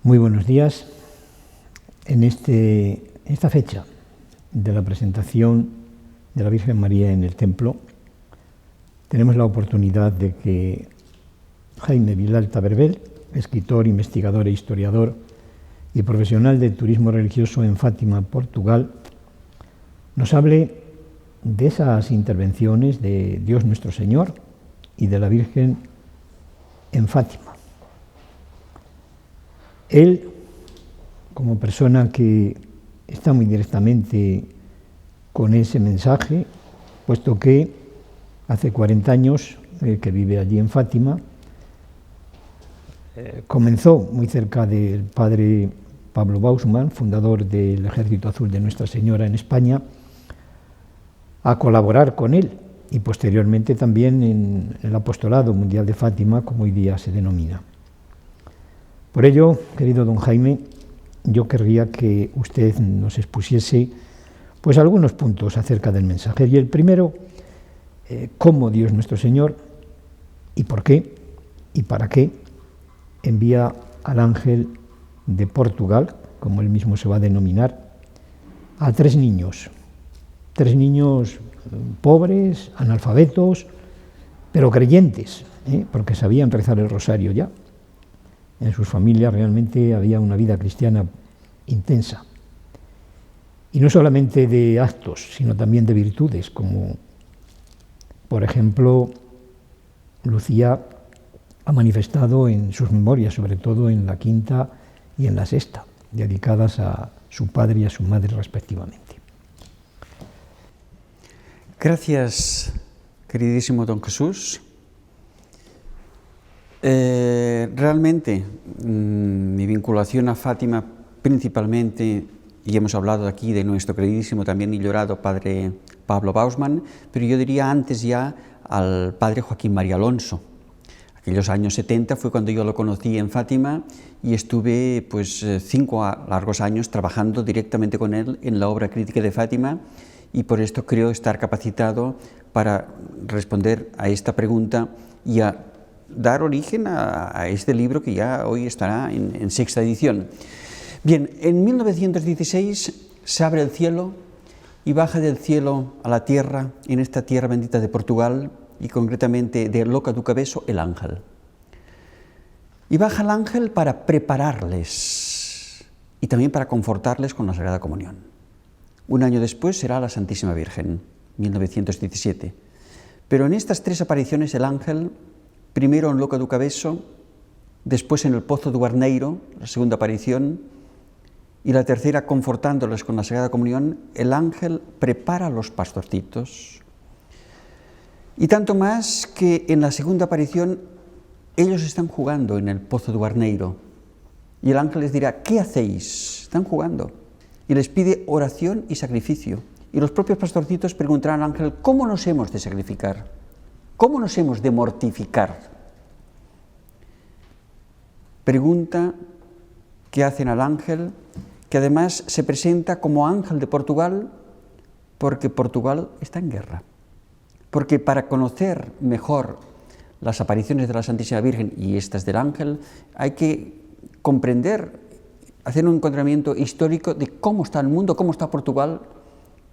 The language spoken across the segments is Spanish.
Muy buenos días. En esta fecha de la presentación de la Virgen María en el templo, tenemos la oportunidad de que Jaime Vilalta Berbel, escritor, investigador e historiador y profesional del turismo religioso en Fátima, Portugal, nos hable de esas intervenciones de Dios nuestro Señor y de la Virgen en Fátima. Él, como persona que está muy directamente con ese mensaje, puesto que hace 40 años que vive allí en Fátima, comenzó muy cerca del padre Pablo Bausman, fundador del Ejército Azul de Nuestra Señora en España, a colaborar con él y posteriormente también en el Apostolado Mundial de Fátima, como hoy día se denomina. Por ello, querido don Jaime, yo querría que usted nos expusiese pues algunos puntos acerca del mensaje. Y el primero, cómo Dios nuestro Señor y por qué y para qué envía al ángel de Portugal, como él mismo se va a denominar, a tres niños pobres, analfabetos, pero creyentes, porque sabían rezar el rosario ya. En sus familias realmente había una vida cristiana intensa. Y no solamente de actos, sino también de virtudes, como por ejemplo Lucía ha manifestado en sus memorias, sobre todo en la quinta y en la sexta, dedicadas a su padre y a su madre respectivamente. Gracias, queridísimo don Jesús. Realmente mi vinculación a Fátima principalmente, y hemos hablado aquí de nuestro queridísimo también y llorado padre Pablo Bausman, pero yo diría antes ya al padre Joaquín María Alonso. Aquellos años 70 fue cuando yo lo conocí en Fátima y estuve 5 largos años trabajando directamente con él en la obra crítica de Fátima, y por esto creo estar capacitado para responder a esta pregunta y a dar origen a este libro que ya hoy estará en 6ª edición. Bien, en 1916 se abre el cielo y baja del cielo a la tierra, en esta tierra bendita de Portugal, y concretamente de Loca do Cabezo, el ángel. Y baja el ángel para prepararles y también para confortarles con la Sagrada Comunión. Un año después será la Santísima Virgen, 1917. Pero en estas 3 apariciones el ángel, primero en Loca do Cabezo, después en el Pozo do Arneiro, la segunda aparición, y la tercera confortándoles con la Sagrada Comunión, el ángel prepara a los pastorcitos. Y tanto más que en la segunda aparición ellos están jugando en el Pozo do Arneiro y el ángel les dirá: ¿qué hacéis? Están jugando. Y les pide oración y sacrificio. Y los propios pastorcitos preguntarán al ángel: ¿cómo nos hemos de sacrificar? ¿Cómo nos hemos de mortificar? Pregunta que hacen al ángel, que además se presenta como ángel de Portugal, porque Portugal está en guerra. Porque para conocer mejor las apariciones de la Santísima Virgen y estas del ángel, hay que comprender, hacer un encontramiento histórico de cómo está el mundo, cómo está Portugal,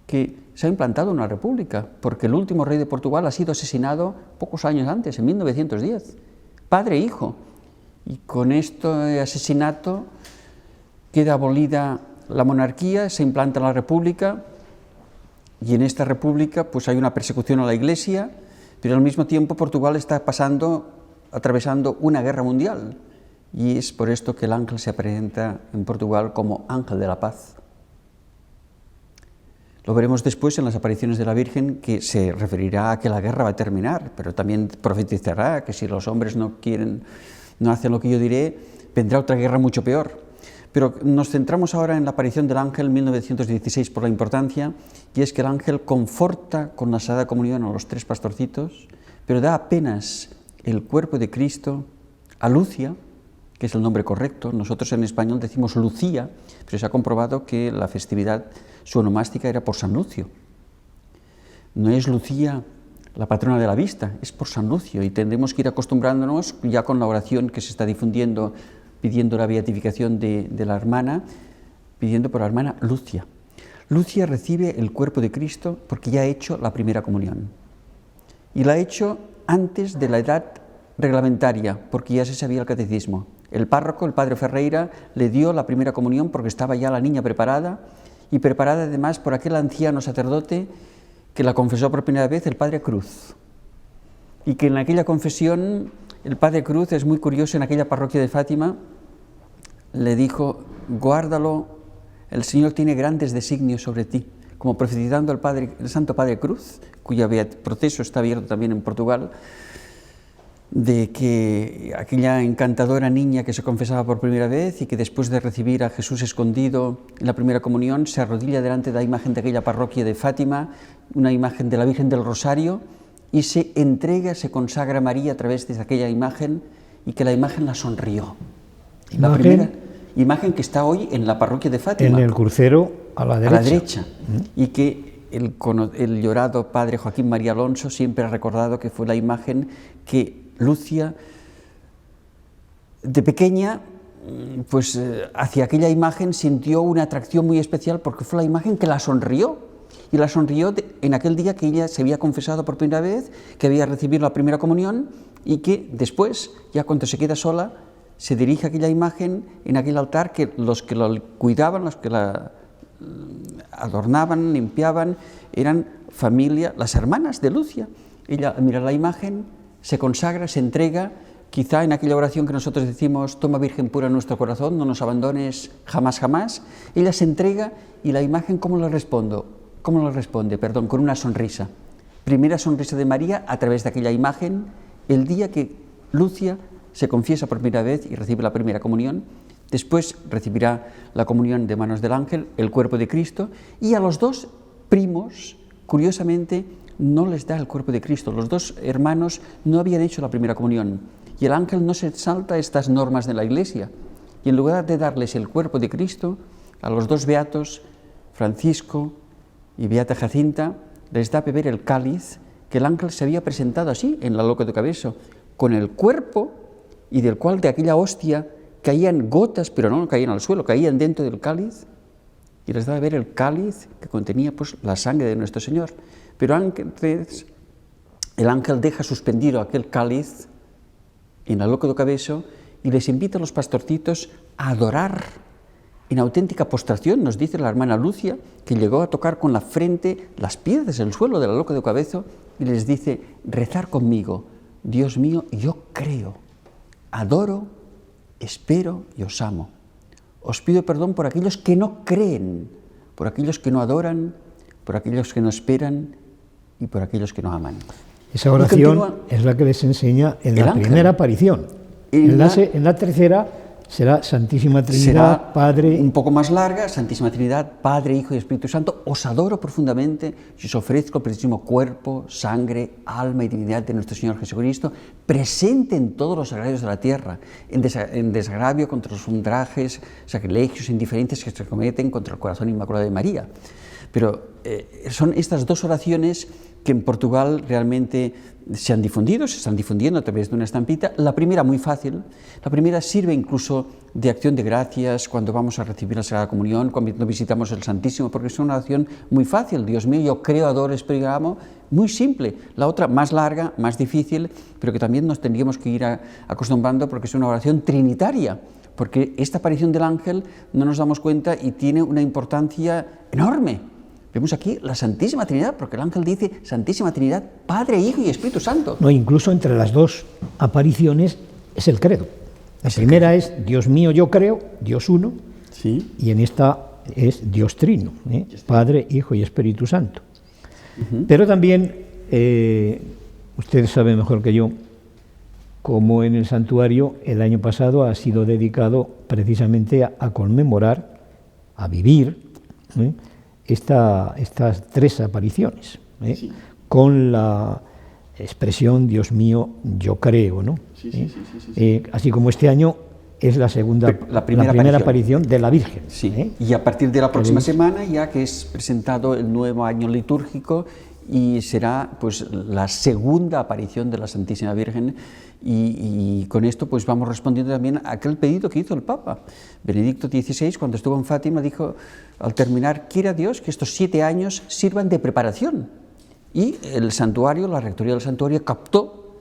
que se ha implantado una república, porque el último rey de Portugal ha sido asesinado pocos años antes, en 1910, padre e hijo. Y con este asesinato queda abolida la monarquía, se implanta la república, y en esta república hay una persecución a la Iglesia, pero al mismo tiempo Portugal está atravesando una guerra mundial, y es por esto que el ángel se presenta en Portugal como ángel de la paz. Lo veremos después en las apariciones de la Virgen, que se referirá a que la guerra va a terminar, pero también profetizará que si los hombres no hacen lo que yo diré, vendrá otra guerra mucho peor. Pero nos centramos ahora en la aparición del ángel en 1916 por la importancia, y es que el ángel conforta con la Sagrada Comunión a los 3 pastorcitos, pero da apenas el cuerpo de Cristo a Lucia, que es el nombre correcto. Nosotros en español decimos Lucía, pero se ha comprobado que la festividad, su onomástica era por San Lucio. No es Lucía la patrona de la vista, es por San Lucio, y tendremos que ir acostumbrándonos ya con la oración que se está difundiendo pidiendo la beatificación de la hermana, pidiendo por la hermana Lucia. Lucia recibe el cuerpo de Cristo porque ya ha hecho la primera comunión. Y la ha hecho antes de la edad reglamentaria, porque ya se sabía el catecismo. El párroco, el padre Ferreira, le dio la primera comunión porque estaba ya la niña preparada, y preparada además por aquel anciano sacerdote que la confesó por primera vez, el padre Cruz. Y que en aquella confesión, el padre Cruz, es muy curioso, en aquella parroquia de Fátima, le dijo: guárdalo, el Señor tiene grandes designios sobre ti, como profetizando el santo padre Cruz, cuyo proceso está abierto también en Portugal, de que aquella encantadora niña que se confesaba por primera vez y que después de recibir a Jesús escondido en la primera comunión se arrodilla delante de la imagen de aquella parroquia de Fátima, una imagen de la Virgen del Rosario, y se entrega, se consagra a María a través de aquella imagen, y que la imagen la sonrió. La primera imagen que está hoy en la parroquia de Fátima. En el crucero a la derecha. Y que el llorado padre Joaquín María Alonso siempre ha recordado que fue la imagen que Lucia, de pequeña, pues hacia aquella imagen sintió una atracción muy especial, porque fue la imagen que la sonrió. Y la sonrió en aquel día que ella se había confesado por primera vez, que había recibido la primera comunión, y que después, ya cuando se queda sola, se dirige a aquella imagen en aquel altar, que los que la cuidaban, los que la adornaban, limpiaban, eran familia, las hermanas de Lucia. Ella mira la imagen, se consagra, se entrega, quizá en aquella oración que nosotros decimos: toma Virgen pura nuestro corazón, no nos abandones jamás, jamás. Ella se entrega, y la imagen, ¿cómo le responde? Con una sonrisa. Primera sonrisa de María a través de aquella imagen, el día que Lucia se confiesa por primera vez y recibe la primera comunión. Después recibirá la comunión de manos del ángel, el cuerpo de Cristo, y a los dos primos, curiosamente, no les da el cuerpo de Cristo. Los dos hermanos no habían hecho la primera comunión, y el ángel no se salta estas normas de la Iglesia, y en lugar de darles el cuerpo de Cristo, a los dos beatos, Francisco y Beata Jacinta, les da a beber el cáliz que el ángel se había presentado así en la Loca do Cabezo, con el cuerpo, y del cual de aquella hostia caían gotas, pero no caían al suelo, caían dentro del cáliz, y les da a beber el cáliz que contenía pues la sangre de nuestro Señor. Pero antes el ángel deja suspendido aquel cáliz en la Loca do Cabezo y les invita a los pastorcitos a adorar en auténtica postración. Nos dice la hermana Lucia que llegó a tocar con la frente las piedras del suelo de la Loca do Cabezo y les dice: rezar conmigo, Dios mío, yo creo, adoro, espero y os amo. Os pido perdón por aquellos que no creen, por aquellos que no adoran, por aquellos que no esperan y por aquellos que no aman. Esa oración es la que les enseña en la primera aparición. En la tercera será Santísima Trinidad, será Padre... un poco más larga, Santísima Trinidad, Padre, Hijo y Espíritu Santo, os adoro profundamente y os ofrezco el precisísimo cuerpo, sangre, alma y divinidad de nuestro Señor Jesucristo, presente en todos los sagrarios de la tierra, en desagravio contra los ultrajes, sacrilegios, indiferencias que se cometen contra el corazón inmaculado de María. Pero son estas dos oraciones que en Portugal realmente se están difundiendo a través de una estampita. La primera muy fácil, la primera sirve incluso de acción de gracias cuando vamos a recibir la Sagrada Comunión, cuando visitamos el Santísimo, porque es una oración muy fácil: Dios mío, yo creo, adoro, espero y amo, muy simple. La otra más larga, más difícil, pero que también nos tendríamos que ir acostumbrando, porque es una oración trinitaria, porque esta aparición del ángel no nos damos cuenta y tiene una importancia enorme. Vemos aquí la Santísima Trinidad, porque el ángel dice Santísima Trinidad, Padre, Hijo y Espíritu Santo. No, incluso entre las dos apariciones es el credo. La primera es Dios mío, yo creo, Dios uno, ¿sí? Y en esta es Dios trino, Padre, Hijo y Espíritu Santo. Pero también, ustedes saben mejor que yo, como en el santuario el año pasado ha sido dedicado precisamente a conmemorar, a vivir, estas tres apariciones, sí, con la expresión Dios mío, yo creo, ¿no? Sí. Así como este año es la primera aparición de la Virgen. Sí. Y a partir de la próxima semana, ya que es presentado el nuevo año litúrgico y será pues la segunda aparición de la Santísima Virgen, y con esto pues vamos respondiendo también a aquel pedido que hizo el Papa. Benedicto XVI, cuando estuvo en Fátima, dijo al terminar: quiera Dios que estos 7 años sirvan de preparación. Y el santuario, la rectoría del santuario, captó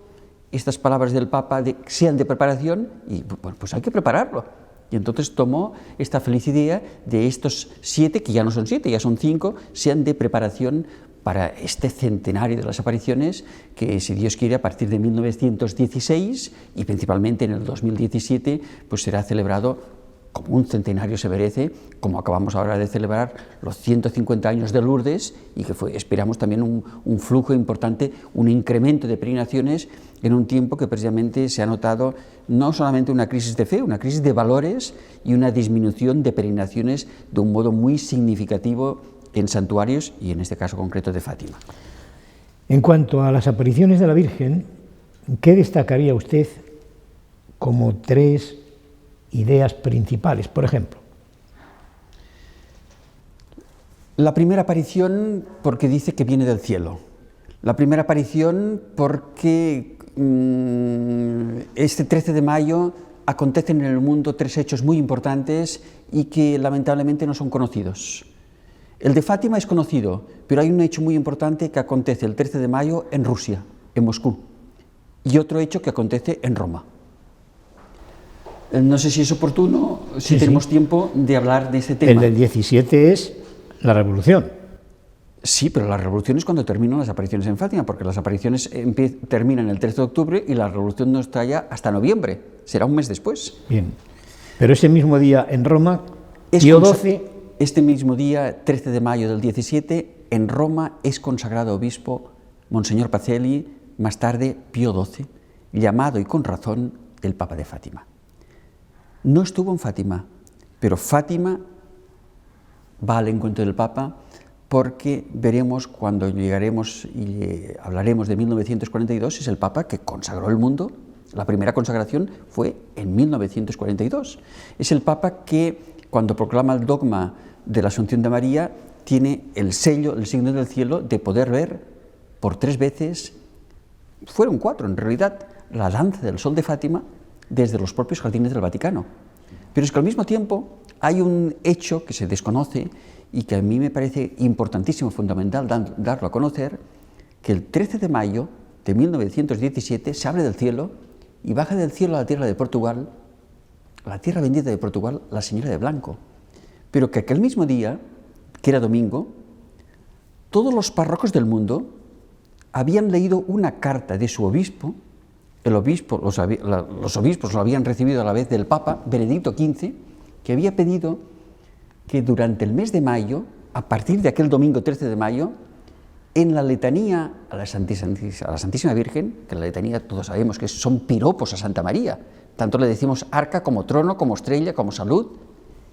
estas palabras del Papa de que sean de preparación, y bueno, pues hay que prepararlo. Y entonces tomó esta feliz idea de estos 7, que ya no son 7, ya son 5, sean de preparación para este centenario de las apariciones, que, si Dios quiere, a partir de 1916 y principalmente en el 2017, pues será celebrado como un centenario se merece, como acabamos ahora de celebrar los 150 años de Lourdes, y que fue, esperamos, también un flujo importante, un incremento de peregrinaciones en un tiempo que precisamente se ha notado no solamente una crisis de fe, una crisis de valores y una disminución de peregrinaciones de un modo muy significativo en santuarios, y en este caso concreto de Fátima. En cuanto a las apariciones de la Virgen, ¿qué destacaría usted como 3 ideas principales, por ejemplo? La primera aparición, porque dice que viene del cielo. La primera aparición porque este 13 de mayo acontecen en el mundo 3 hechos muy importantes y que lamentablemente no son conocidos. El de Fátima es conocido, pero hay un hecho muy importante que acontece el 13 de mayo en Rusia, en Moscú, y otro hecho que acontece en Roma. No sé si es oportuno, si tenemos tiempo de hablar de este tema. El del 17 es la Revolución. Sí, pero la Revolución es cuando terminan las apariciones en Fátima, porque las apariciones terminan el 13 de octubre y la Revolución no está ya hasta noviembre, será un mes después. Bien, pero ese mismo día en Roma, Pío XII... Este mismo día, 13 de mayo del 17, en Roma es consagrado obispo Monseñor Pacelli, más tarde Pío XII, llamado, y con razón, el Papa de Fátima. No estuvo en Fátima, pero Fátima va al encuentro del Papa, porque veremos cuando llegaremos y hablaremos de 1942, es el Papa que consagró el mundo. La primera consagración fue en 1942. Es el Papa que, cuando proclama el dogma de la Asunción de María, tiene el sello, el signo del cielo, de poder ver por 3 veces, fueron 4 en realidad, la danza del sol de Fátima desde los propios jardines del Vaticano. Pero es que al mismo tiempo hay un hecho que se desconoce y que a mí me parece importantísimo, fundamental darlo a conocer, que el 13 de mayo de 1917 se abre del cielo y baja del cielo a la tierra de Portugal, la tierra bendita de Portugal, la Señora de Blanco. Pero que aquel mismo día, que era domingo, todos los párrocos del mundo habían leído una carta de su obispo. El obispo, los obispos lo habían recibido a la vez del Papa Benedicto XV, que había pedido que durante el mes de mayo, a partir de aquel domingo 13 de mayo, en la letanía a la Santísima Virgen, que la letanía todos sabemos que son piropos a Santa María, tanto le decimos arca como trono, como estrella, como salud,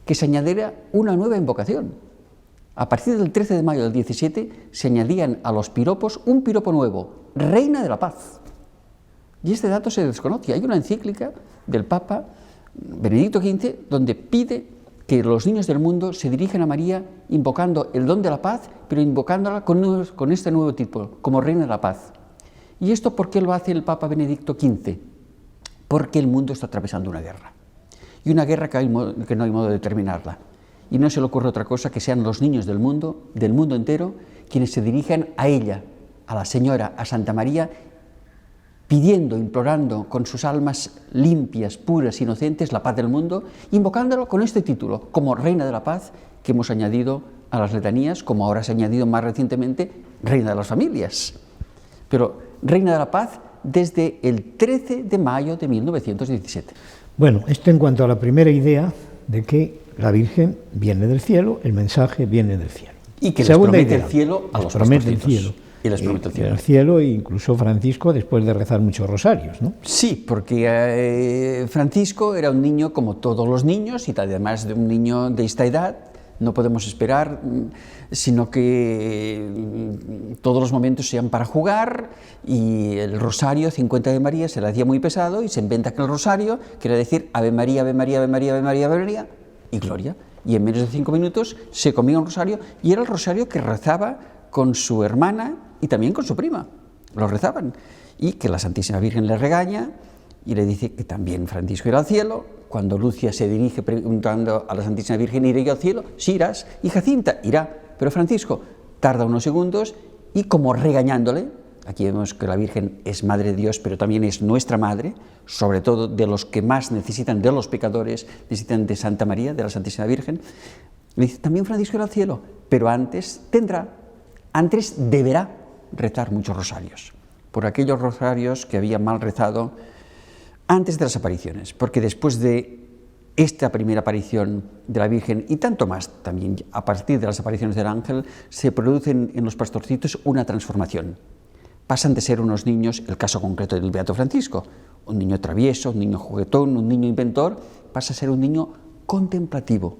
que se añadiera una nueva invocación. A partir del 13 de mayo del 17 se añadían a los piropos un piropo nuevo, Reina de la Paz. Y este dato se desconoce. Hay una encíclica del Papa Benedicto XV donde pide que los niños del mundo se dirijan a María invocando el don de la paz, pero invocándola con este nuevo título, como Reina de la Paz. ¿Y esto por qué lo hace el Papa Benedicto XV? Porque el mundo está atravesando una guerra. Y una guerra que no hay modo de terminarla. Y no se le ocurre otra cosa que sean los niños del mundo entero, quienes se dirijan a ella, a la Señora, a Santa María, pidiendo, implorando con sus almas limpias, puras, inocentes, la paz del mundo, invocándolo con este título, como Reina de la Paz, que hemos añadido a las letanías, como ahora se ha añadido más recientemente, Reina de las Familias. Pero Reina de la Paz desde el 13 de mayo de 1917. Bueno, esto en cuanto a la primera idea de que la Virgen viene del cielo, el mensaje viene del cielo. Y que les promete el cielo a los pastorcitos. Y les promete el cielo, e incluso Francisco, después de rezar muchos rosarios, ¿no? Sí, porque Francisco era un niño como todos los niños, y además de un niño de esta edad, no podemos esperar, sino que todos los momentos sean para jugar, y el rosario 50 de María se le hacía muy pesado y se inventa aquel rosario, que era decir Ave María, Ave María, Ave María, Ave María, Ave María y Gloria. Y en menos de 5 minutos se comía un rosario, y era el rosario que rezaba con su hermana y también con su prima, lo rezaban, y que la Santísima Virgen le regaña y le dice que también Francisco irá al cielo. Cuando Lucia se dirige preguntando a la Santísima Virgen, ¿iré yo al cielo? Sí irás, y Jacinta irá, pero Francisco tarda unos segundos y como regañándole. Aquí vemos que la Virgen es Madre de Dios, pero también es nuestra Madre, sobre todo de los que más necesitan, de los pecadores, necesitan de Santa María, de la Santísima Virgen. Le dice, también Francisco irá al cielo, pero antes deberá rezar muchos rosarios, por aquellos rosarios que había mal rezado antes de las apariciones, porque después de esta primera aparición de la Virgen y tanto más también a partir de las apariciones del ángel, se producen en los pastorcitos una transformación. Pasan de ser unos niños, el caso concreto del Beato Francisco, un niño travieso, un niño juguetón, un niño inventor, pasa a ser un niño contemplativo,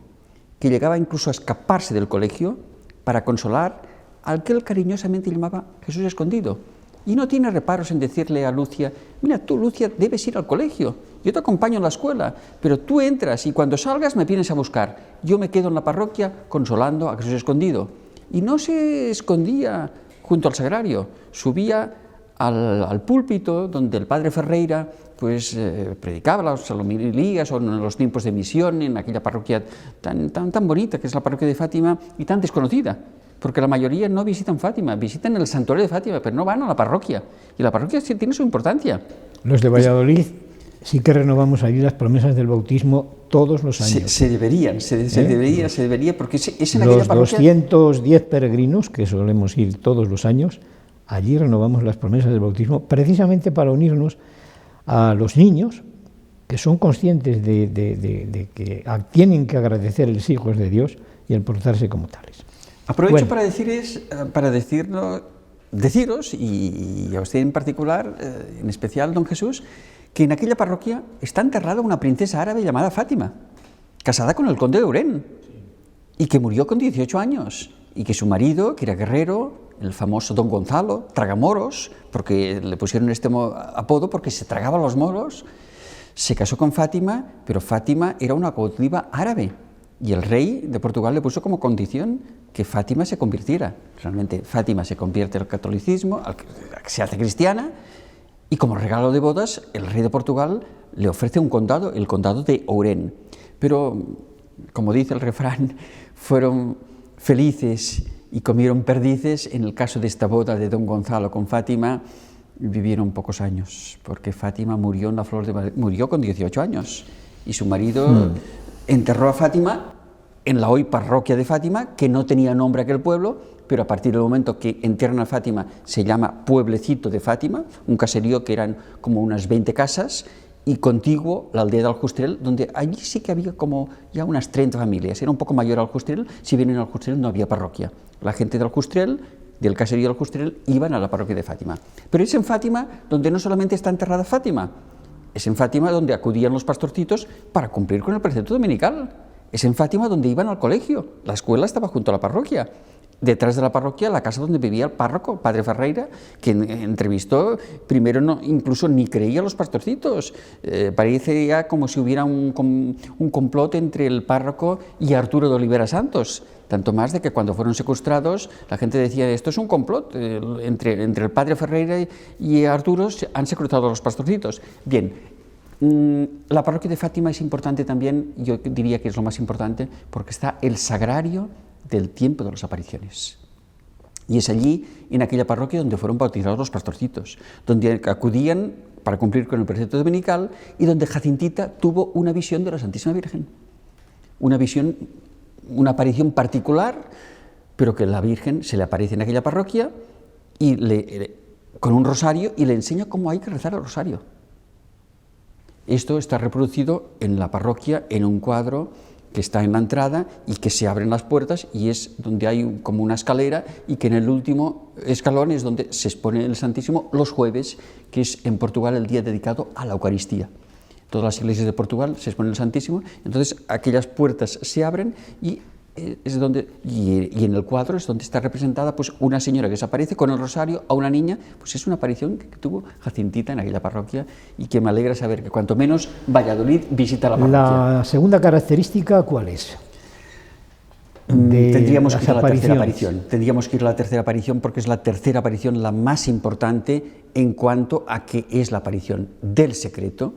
que llegaba incluso a escaparse del colegio para consolar al que él cariñosamente llamaba Jesús escondido. Y no tiene reparos en decirle a Lucia, mira, tú, Lucia, debes ir al colegio, yo te acompaño a la escuela, pero tú entras y cuando salgas me vienes a buscar. Yo me quedo en la parroquia consolando a Jesús escondido. Y no se escondía junto al sagrario, subía al púlpito donde el padre Ferreira pues, predicaba las homilías o en los tiempos de misión en aquella parroquia tan bonita que es la parroquia de Fátima y tan desconocida, porque la mayoría no visitan Fátima, visitan el santuario de Fátima, pero no van a la parroquia, y la parroquia sí tiene su importancia. Los de Valladolid sí que renovamos allí las promesas del bautismo todos los años. Se debería, porque es en aquella parroquia... Los 210 peregrinos, que solemos ir todos los años, allí renovamos las promesas del bautismo, precisamente para unirnos a los niños, que son conscientes de que tienen que agradecer los hijos de Dios y el portarse como tales. Aprovecho para deciros, y a usted en particular, en especial, don Jesús, que en aquella parroquia está enterrada una princesa árabe llamada Fátima, casada con el conde de Urén, y que murió con 18 años, y que su marido, que era guerrero, el famoso don Gonzalo, tragamoros, porque le pusieron este apodo porque se tragaba a los moros, se casó con Fátima, pero Fátima era una cautiva árabe, y el rey de Portugal le puso como condición que Fátima se convirtiera. Realmente Fátima se convierte al catolicismo, se hace cristiana, y como regalo de bodas, el rey de Portugal le ofrece un condado, el condado de Ourén. Pero, como dice el refrán, fueron felices y comieron perdices. En el caso de esta boda de don Gonzalo con Fátima, vivieron pocos años, porque Fátima murió en la flor de murió con 18 años, y su marido enterró a Fátima en la hoy parroquia de Fátima, que no tenía nombre aquel pueblo, pero a partir del momento que entierran a Fátima se llama Pueblecito de Fátima, un caserío que eran como unas 20 casas, y contiguo la aldea de Aljustrel, donde allí sí que había como ya unas 30 familias. Era un poco mayor Aljustrel, si bien en Aljustrel no había parroquia. La gente de Aljustrel, del caserío de Aljustrel, iban a la parroquia de Fátima. Pero es en Fátima donde no solamente está enterrada Fátima, es en Fátima donde acudían los pastorcitos para cumplir con el precepto dominical. Es en Fátima donde iban al colegio, la escuela estaba junto a la parroquia. Detrás de la parroquia, la casa donde vivía el párroco, padre Ferreira, que entrevistó, primero incluso ni creía a los pastorcitos. Parecía como si hubiera un complot entre el párroco y Arturo de Olivera Santos. Tanto más de que cuando fueron secuestrados, la gente decía, esto es un complot, entre el padre Ferreira y Arturo han secuestrado a los pastorcitos. Bien, la parroquia de Fátima es importante también, yo diría que es lo más importante, porque está el sagrario del tiempo de las apariciones. Y es allí, en aquella parroquia, donde fueron bautizados los pastorcitos, donde acudían para cumplir con el precepto dominical y donde Jacintita tuvo una visión de la Santísima Virgen. Una aparición particular, pero que la Virgen se le aparece en aquella parroquia y con un rosario y le enseña cómo hay que rezar el rosario. Esto está reproducido en la parroquia en un cuadro que está en la entrada y que se abren las puertas y es donde hay como una escalera y que en el último escalón es donde se expone el Santísimo los jueves, que es en Portugal el día dedicado a la Eucaristía. Todas las iglesias de Portugal se expone el Santísimo, entonces aquellas puertas se abren y es donde, y en el cuadro es donde está representada pues una señora que se aparece con el rosario a una niña, pues es una aparición que tuvo Jacintita en aquella parroquia y que me alegra saber que cuanto menos Valladolid visita la parroquia. La segunda característica, ¿cuál es? de Tendríamos que ir a las la tercera apariciones? aparición. Tendríamos que ir a la tercera aparición porque es la tercera aparición la más importante en cuanto a que es la aparición del secreto.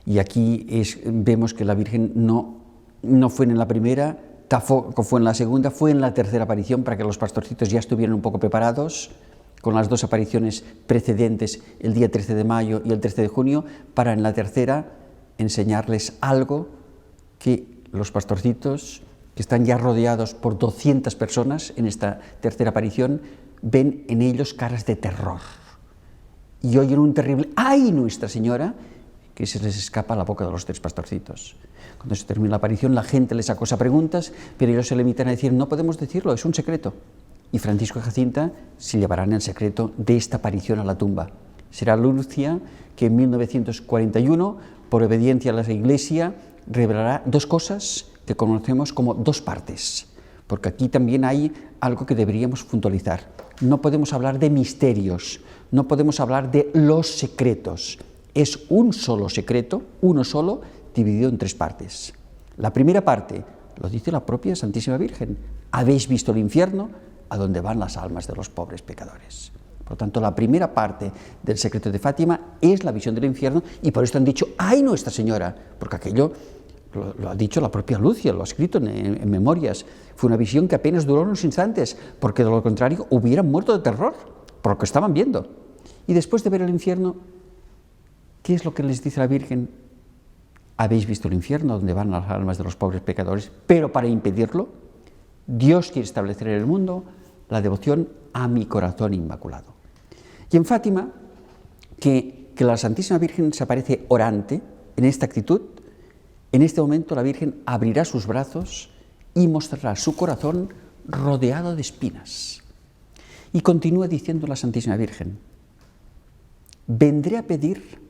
Y aquí vemos que la Virgen no fue en la primera, tampoco fue en la segunda, fue en la tercera aparición para que los pastorcitos ya estuvieran un poco preparados con las dos apariciones precedentes, el día 13 de mayo y el 13 de junio, para en la tercera enseñarles algo que los pastorcitos, que están ya rodeados por 200 personas en esta tercera aparición, ven en ellos caras de terror y oyen un terrible ¡ay, Nuestra Señora!, que se les escapa a la boca de los tres pastorcitos. Cuando se termina la aparición, la gente les acosa preguntas, pero ellos se limitan a decir: no podemos decirlo, es un secreto. Y Francisco y Jacinta se llevarán el secreto de esta aparición a la tumba. Será Lucia que en 1941, por obediencia a la Iglesia, revelará dos cosas que conocemos como dos partes, porque aquí también hay algo que deberíamos puntualizar. No podemos hablar de misterios, no podemos hablar de los secretos. Es un solo secreto, uno solo, dividido en tres partes. La primera parte, lo dice la propia Santísima Virgen: habéis visto el infierno, a donde van las almas de los pobres pecadores. Por lo tanto, la primera parte del secreto de Fátima es la visión del infierno, y por esto han dicho ¡ay, Nuestra Señora!, porque aquello lo ha dicho la propia Lucia, lo ha escrito en memorias. Fue una visión que apenas duró unos instantes, porque de lo contrario hubieran muerto de terror por lo que estaban viendo. Y después de ver el infierno, ¿qué es lo que les dice la Virgen? Habéis visto el infierno, donde van las almas de los pobres pecadores, pero para impedirlo, Dios quiere establecer en el mundo la devoción a mi corazón inmaculado. Y en Fátima, que la Santísima Virgen se aparece orante en esta actitud, en este momento la Virgen abrirá sus brazos y mostrará su corazón rodeado de espinas. Y continúa diciendo la Santísima Virgen: vendré a pedir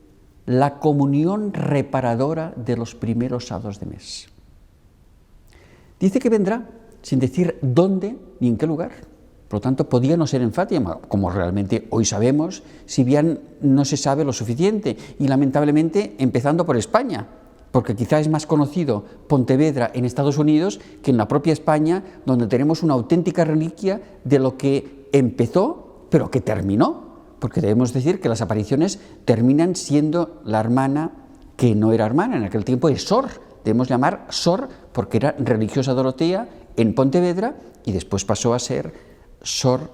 la comunión reparadora de los primeros sábados de mes. Dice que vendrá sin decir dónde ni en qué lugar. Por lo tanto, podía no ser en Fátima, como realmente hoy sabemos, si bien no se sabe lo suficiente, y lamentablemente empezando por España, porque quizá es más conocido Pontevedra en Estados Unidos que en la propia España, donde tenemos una auténtica reliquia de lo que empezó, pero que terminó. Porque debemos decir que las apariciones terminan siendo la hermana, que no era hermana, en aquel tiempo es Sor, debemos llamar Sor porque era religiosa Dorotea en Pontevedra, y después pasó a ser Sor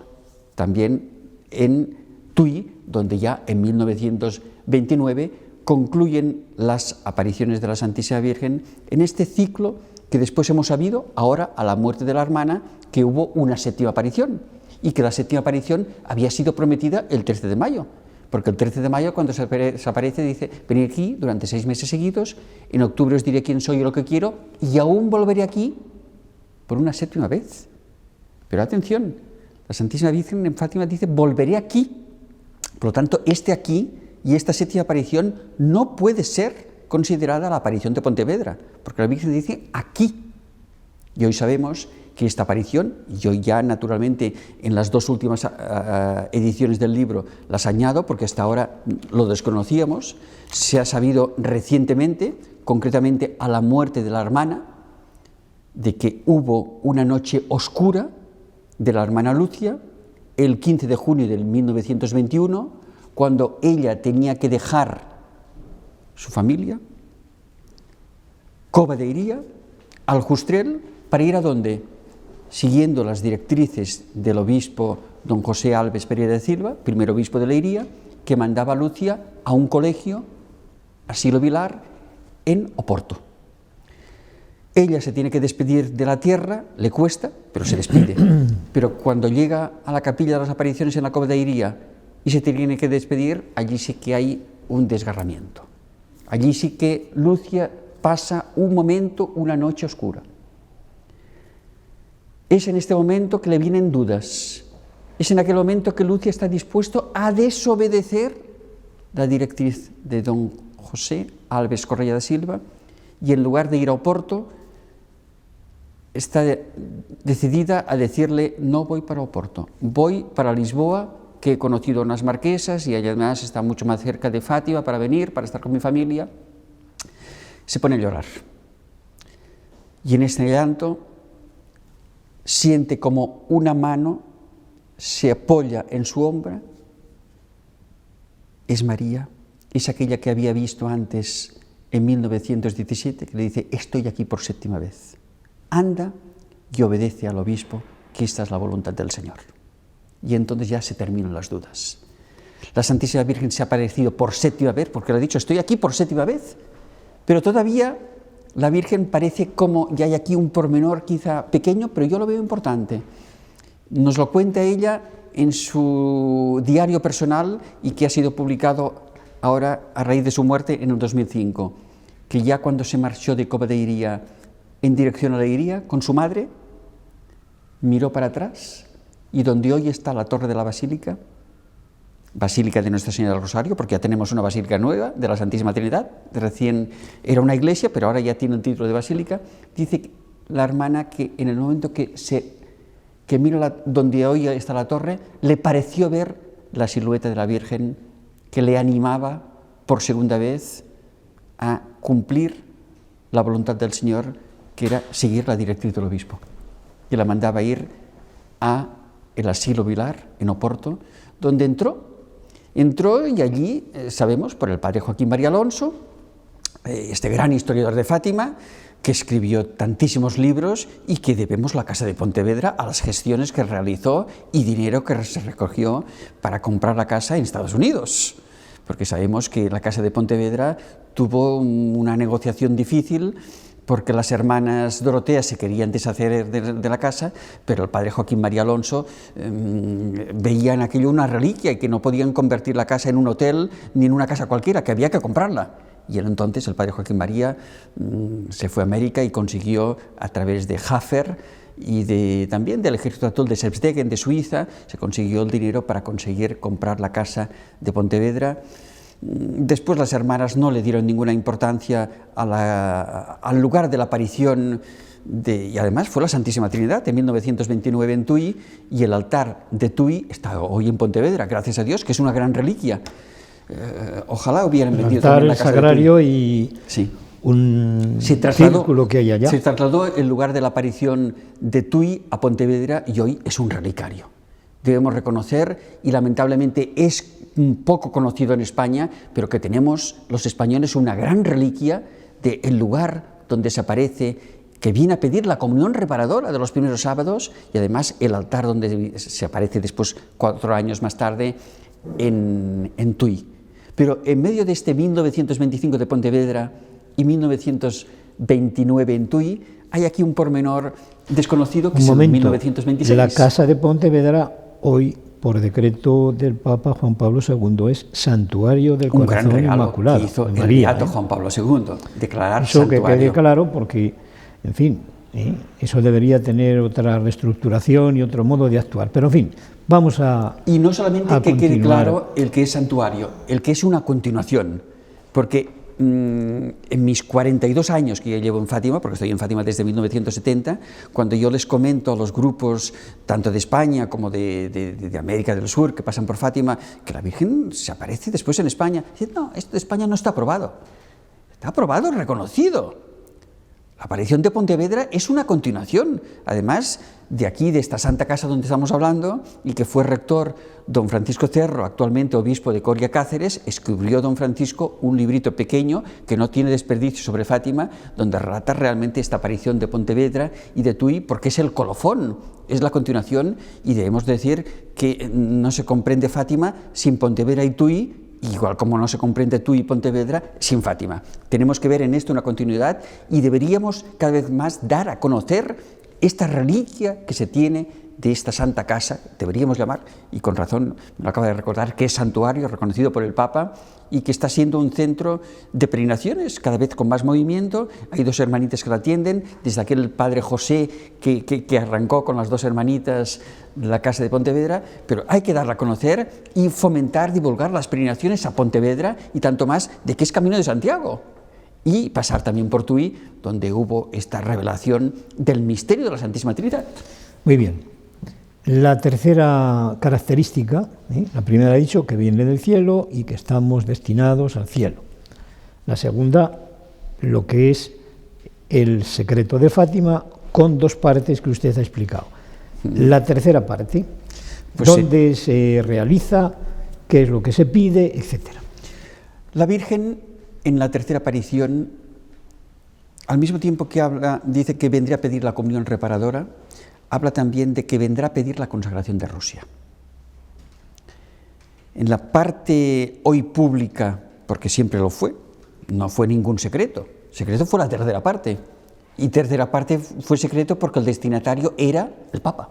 también en Tui, donde ya en 1929 concluyen las apariciones de la Santísima Virgen en este ciclo que después hemos sabido, ahora a la muerte de la hermana, que hubo una séptima aparición, y que la séptima aparición había sido prometida el 13 de mayo, porque el 13 de mayo, cuando se aparece, dice: venid aquí durante 6 meses seguidos, en octubre os diré quién soy y lo que quiero, y aún volveré aquí por una séptima vez. Pero atención, la Santísima Virgen en Fátima dice: volveré aquí. Por lo tanto, este aquí y esta séptima aparición no puede ser considerada la aparición de Pontevedra, porque la Virgen dice aquí. Y hoy sabemos que esta aparición, yo ya naturalmente en las dos últimas ediciones del libro las añado, porque hasta ahora lo desconocíamos, se ha sabido recientemente, concretamente a la muerte de la hermana, de que hubo una noche oscura de la hermana Lucia, el 15 de junio de 1921, cuando ella tenía que dejar su familia, Cova de Iría, Aljustrel, para ir a dónde? Siguiendo las directrices del obispo don José Alves Pereira de Silva, primer obispo de Leiría, que mandaba a Lucia a un colegio, Asilo Vilar, en Oporto. Ella se tiene que despedir de la tierra, le cuesta, pero se despide. Pero cuando llega a la capilla de las apariciones en la Cova de Iría y se tiene que despedir, allí sí que hay un desgarramiento. Allí sí que Lucia pasa un momento, una noche oscura. Es en este momento que le vienen dudas. Es en aquel momento que Lucia está dispuesto a desobedecer la directriz de don José Alves Correia da Silva, y en lugar de ir a Oporto, está decidida a decirle: no voy para Oporto, voy para Lisboa, que he conocido unas marquesas y además está mucho más cerca de Fátima para venir, para estar con mi familia. Se pone a llorar. Y en este llanto siente como una mano se apoya en su hombro, es María, es aquella que había visto antes en 1917, que le dice: estoy aquí por 7ª vez, anda y obedece al obispo, que esta es la voluntad del Señor. Y entonces ya se terminan las dudas. La Santísima Virgen se ha aparecido por 7ª vez, porque le ha dicho: estoy aquí por 7ª vez, pero todavía la Virgen parece como, ya hay aquí un pormenor quizá pequeño, pero yo lo veo importante. Nos lo cuenta ella en su diario personal y que ha sido publicado ahora a raíz de su muerte en el 2005, que ya cuando se marchó de Cova de Iría en dirección a la Iría con su madre, miró para atrás y donde hoy está la torre de la Basílica de Nuestra Señora del Rosario, porque ya tenemos una basílica nueva de la Santísima Trinidad, recién era una iglesia, pero ahora ya tiene el título de basílica, dice la hermana que en el momento que mira donde hoy está la torre, le pareció ver la silueta de la Virgen que le animaba por 2ª vez a cumplir la voluntad del Señor, que era seguir la directriz del obispo, y la mandaba ir a el asilo Vilar en Oporto, donde entró y allí sabemos por el padre Joaquín María Alonso, este gran historiador de Fátima, que escribió tantísimos libros y que debemos la Casa de Pontevedra a las gestiones que realizó y dinero que se recogió para comprar la casa en Estados Unidos, porque sabemos que la Casa de Pontevedra tuvo una negociación difícil porque las hermanas Dorotea se querían deshacer de la casa, pero el padre Joaquín María Alonso veía en aquello una reliquia y que no podían convertir la casa en un hotel ni en una casa cualquiera, que había que comprarla. Y entonces el padre Joaquín María se fue a América y consiguió, a través de Hafer y también del ejército actual de Selbstdegen de Suiza, se consiguió el dinero para conseguir comprar la casa de Pontevedra. Después las hermanas no le dieron ninguna importancia al lugar de la aparición y además fue la Santísima Trinidad en 1929 en Tui, y el altar de Tui está hoy en Pontevedra, gracias a Dios, que es una gran reliquia. Ojalá hubieran vendido también la casa sagrario de Tui. Y sí. un círculo que hay allá. Se trasladó el lugar de la aparición de Tui a Pontevedra y hoy es un relicario. Debemos reconocer, y lamentablemente es un poco conocido en España, pero que tenemos los españoles una gran reliquia del lugar donde se aparece, que viene a pedir la comunión reparadora de los primeros sábados, y además el altar donde se aparece después, 4 años más tarde, en Tui. Pero en medio de este 1925 de Pontevedra y 1929 en Tui, hay aquí un pormenor desconocido que es en 1926. La Casa de Pontevedra hoy, por decreto del Papa Juan Pablo II, es santuario del Corazón Inmaculado. Que hizo de el María, beato Juan Pablo II, declarar eso santuario. Que quede claro, porque, en fin, eso debería tener otra reestructuración y otro modo de actuar. Pero, en fin, vamos a Y no solamente que continuar. quede claro el que es santuario, el que es una continuación, porque en mis 42 años que yo llevo en Fátima, porque estoy en Fátima desde 1970, cuando yo les comento a los grupos, tanto de España como de América del Sur, que pasan por Fátima, que la Virgen se aparece después en España, dicen: no, esto de España no está aprobado. Está aprobado, reconocido. La aparición de Pontevedra es una continuación, además de aquí, de esta Santa Casa donde estamos hablando, y que fue rector don Francisco Cerro, actualmente obispo de Coria Cáceres. Escribió don Francisco un librito pequeño que no tiene desperdicio sobre Fátima, donde relata realmente esta aparición de Pontevedra y de Tui, porque es el colofón, es la continuación, y debemos decir que no se comprende Fátima sin Pontevedra y Tui, igual como no se comprende Tui y Pontevedra sin Fátima. Tenemos que ver en esto una continuidad, y deberíamos cada vez más dar a conocer esta reliquia que se tiene de esta Santa Casa, deberíamos llamar, y con razón me lo acaba de recordar, que es santuario reconocido por el Papa y que está siendo un centro de peregrinaciones cada vez con más movimiento. Hay 2 hermanitas que la atienden, desde aquel padre José que arrancó con las 2 hermanitas de la Casa de Pontevedra, pero hay que darla a conocer y fomentar, divulgar las peregrinaciones a Pontevedra, y tanto más de que es Camino de Santiago. Y pasar también por Tui, donde hubo esta revelación del misterio de la Santísima Trinidad. Muy bien. La tercera característica, la primera ha dicho que viene del cielo y que estamos destinados al cielo. La segunda, lo que es el secreto de Fátima, con 2 partes que usted ha explicado. La tercera parte, Pues dónde se realiza, qué es lo que se pide, etcétera. La Virgen, en la tercera aparición, al mismo tiempo que dice que vendría a pedir la comunión reparadora, habla también de que vendrá a pedir la consagración de Rusia. En la parte hoy pública, porque siempre lo fue, no fue ningún secreto. Secreto fue la tercera parte. Y tercera parte fue secreto porque el destinatario era el Papa.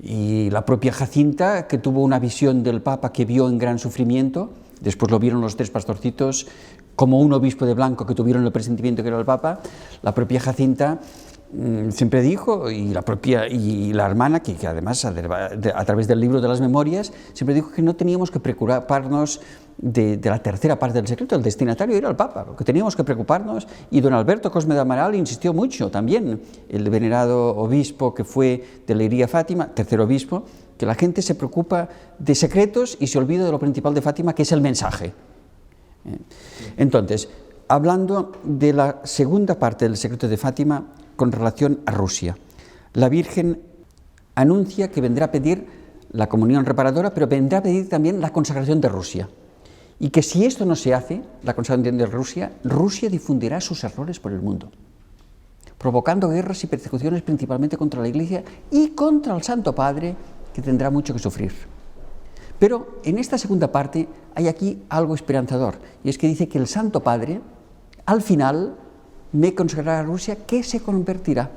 Y la propia Jacinta, que tuvo una visión del Papa que vio en gran sufrimiento, después lo vieron los tres pastorcitos como un obispo de blanco que tuvieron el presentimiento que era el Papa, la propia Jacinta siempre dijo, y la hermana, que además a través del libro de las memorias, siempre dijo que no teníamos que preocuparnos de la tercera parte del secreto, el destinatario era el Papa, lo que teníamos que preocuparnos, y don Alberto Cosme de Amaral insistió mucho también, el venerado obispo que fue de Leiría Fátima, tercer obispo, que la gente se preocupa de secretos y se olvida de lo principal de Fátima, que es el mensaje. Entonces, hablando de la segunda parte del secreto de Fátima con relación a Rusia, la Virgen anuncia que vendrá a pedir la comunión reparadora, pero vendrá a pedir también la consagración de Rusia. Y que si esto no se hace, la consagración de Rusia, Rusia difundirá sus errores por el mundo, provocando guerras y persecuciones principalmente contra la Iglesia y contra el Santo Padre, que tendrá mucho que sufrir. Pero en esta segunda parte hay aquí algo esperanzador, y es que dice que el Santo Padre, al final, me consagrará a Rusia, que se convertirá.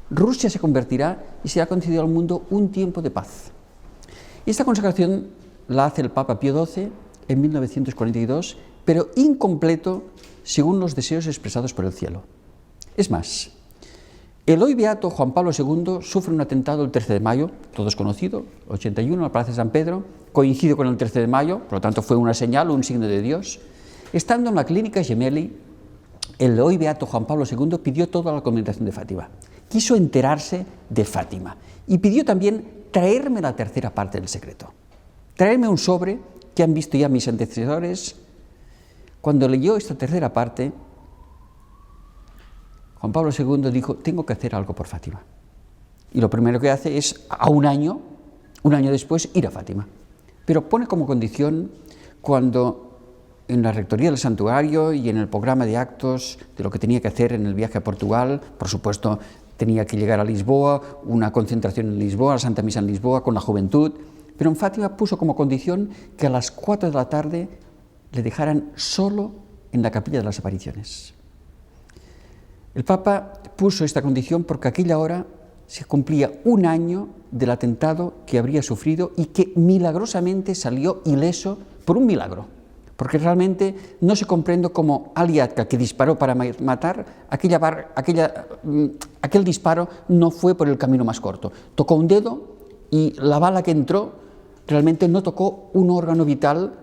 Rusia se convertirá y será concedido al mundo un tiempo de paz. Y esta consagración la hace el Papa Pío XII en 1942, pero incompleto según los deseos expresados por el cielo. Es más, el hoy beato Juan Pablo II sufre un atentado el 13 de mayo, todo es conocido, 81, en la Plaza de San Pedro, coincide con el 13 de mayo, por lo tanto fue una señal, un signo de Dios. Estando en la clínica Gemelli, el hoy beato Juan Pablo II pidió toda la conmemoración de Fátima. Quiso enterarse de Fátima y pidió también traerme la tercera parte del secreto. Traerme un sobre que han visto ya mis antecesores. Cuando leyó esta tercera parte, Juan Pablo II dijo, tengo que hacer algo por Fátima. Y lo primero que hace es, a un año después, ir a Fátima. Pero pone como condición, cuando en la rectoría del santuario y en el programa de actos de lo que tenía que hacer en el viaje a Portugal, por supuesto, tenía que llegar a Lisboa, una concentración en Lisboa, la Santa Misa en Lisboa, con la juventud, pero en Fátima puso como condición que a las 4 de la tarde le dejaran solo en la capilla de las apariciones. El Papa puso esta condición porque a aquella hora se cumplía un año del atentado que habría sufrido y que milagrosamente salió ileso por un milagro. Porque realmente no se comprende cómo Aliatka, que disparó para matar, aquel disparo no fue por el camino más corto. Tocó un dedo y la bala que entró realmente no tocó un órgano vital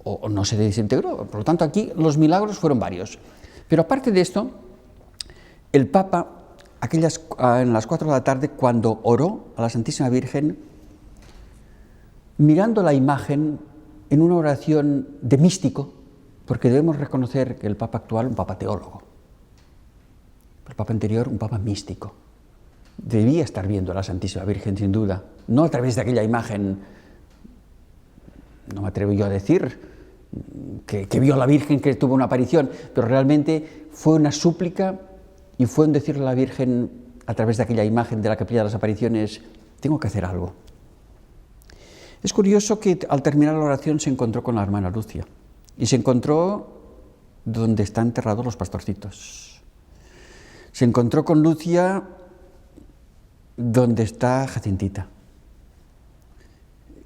o no se desintegró. Por lo tanto, aquí los milagros fueron varios. Pero aparte de esto, el Papa, en las 4 de la tarde, cuando oró a la Santísima Virgen, mirando la imagen en una oración de místico, porque debemos reconocer que el Papa actual, un Papa teólogo, el Papa anterior, un Papa místico, debía estar viendo a la Santísima Virgen sin duda, no a través de aquella imagen, no me atrevo yo a decir que vio a la Virgen, que tuvo una aparición, pero realmente fue una súplica y fue un decirle a la Virgen a través de aquella imagen de la capilla de las apariciones, tengo que hacer algo. Es curioso que al terminar la oración se encontró con la hermana Lucia y se encontró donde están enterrados los pastorcitos. Se encontró con Lucia donde está Jacintita.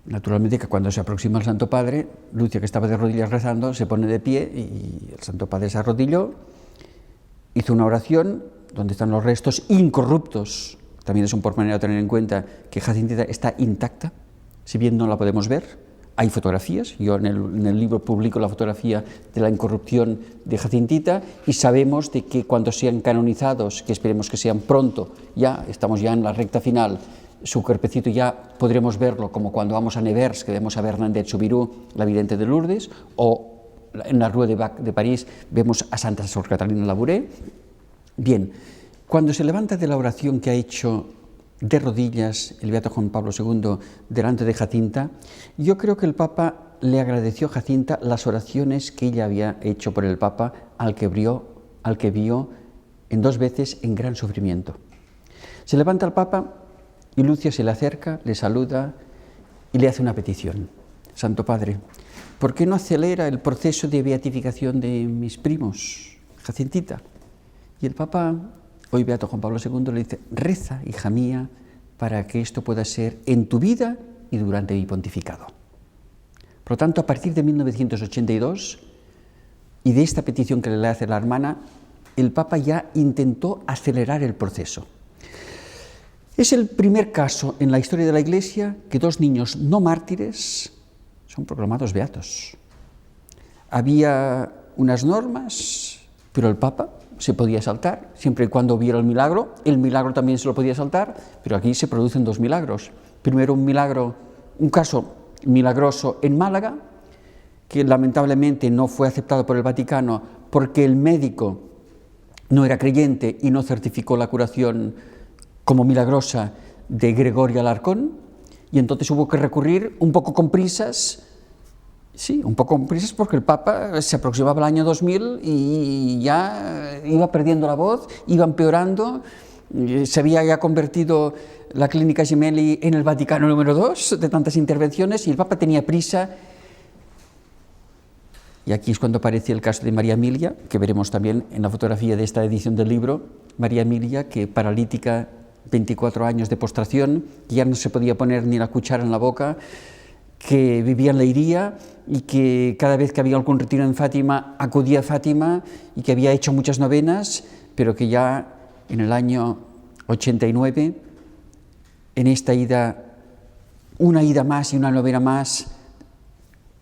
Naturalmente que cuando se aproxima al Santo Padre, Lucia, que estaba de rodillas rezando, se pone de pie y el Santo Padre se arrodilló, hizo una oración donde están los restos incorruptos. También es un pormenor a tener en cuenta que Jacintita está intacta. Si bien no la podemos ver, hay fotografías. Yo en el libro publico la fotografía de la incorrupción de Jacintita y sabemos de que cuando sean canonizados, que esperemos que sean pronto, ya estamos ya en la recta final, su cuerpecito ya podremos verlo como cuando vamos a Nevers, que vemos a Bernadette Soubirous, la vidente de Lourdes, o en la Rue de Bac de París vemos a Santa Sor Catalina Labouré. Bien, Cuando se levanta de la oración que ha hecho de rodillas el beato Juan Pablo II delante de Jacinta, yo creo que el Papa le agradeció a Jacinta las oraciones que ella había hecho por el Papa, al que vio en 2 veces en gran sufrimiento. Se levanta el Papa y Lucia se le acerca, le saluda y le hace una petición. Santo Padre, ¿por qué no acelera el proceso de beatificación de mis primos, Jacintita? Y el Papa, hoy beato Juan Pablo II, le dice, reza, hija mía, para que esto pueda ser en tu vida y durante mi pontificado. Por lo tanto, a partir de 1982, y de esta petición que le hace la hermana, el Papa ya intentó acelerar el proceso. Es el primer caso en la historia de la Iglesia que 2 niños no mártires son proclamados beatos. Había unas normas, pero el Papa se podía saltar, siempre y cuando hubiera el milagro también se lo podía saltar, pero aquí se producen 2 milagros. Primero un caso milagroso en Málaga, que lamentablemente no fue aceptado por el Vaticano porque el médico no era creyente y no certificó la curación como milagrosa de Gregorio Alarcón, y entonces hubo que recurrir un poco con prisas, porque el Papa se aproximaba el año 2000 y ya iba perdiendo la voz, iba empeorando, se había ya convertido la Clínica Gemelli en el Vaticano número 2 de tantas intervenciones y el Papa tenía prisa. Y aquí es cuando aparece el caso de María Emilia, que veremos también en la fotografía de esta edición del libro. María Emilia, que paralítica, 24 años de postración, que ya no se podía poner ni la cuchara en la boca, que vivía en Leiría y que cada vez que había algún retiro en Fátima acudía a Fátima y que había hecho muchas novenas, pero que ya en el año 89, en esta ida, una ida más y una novena más,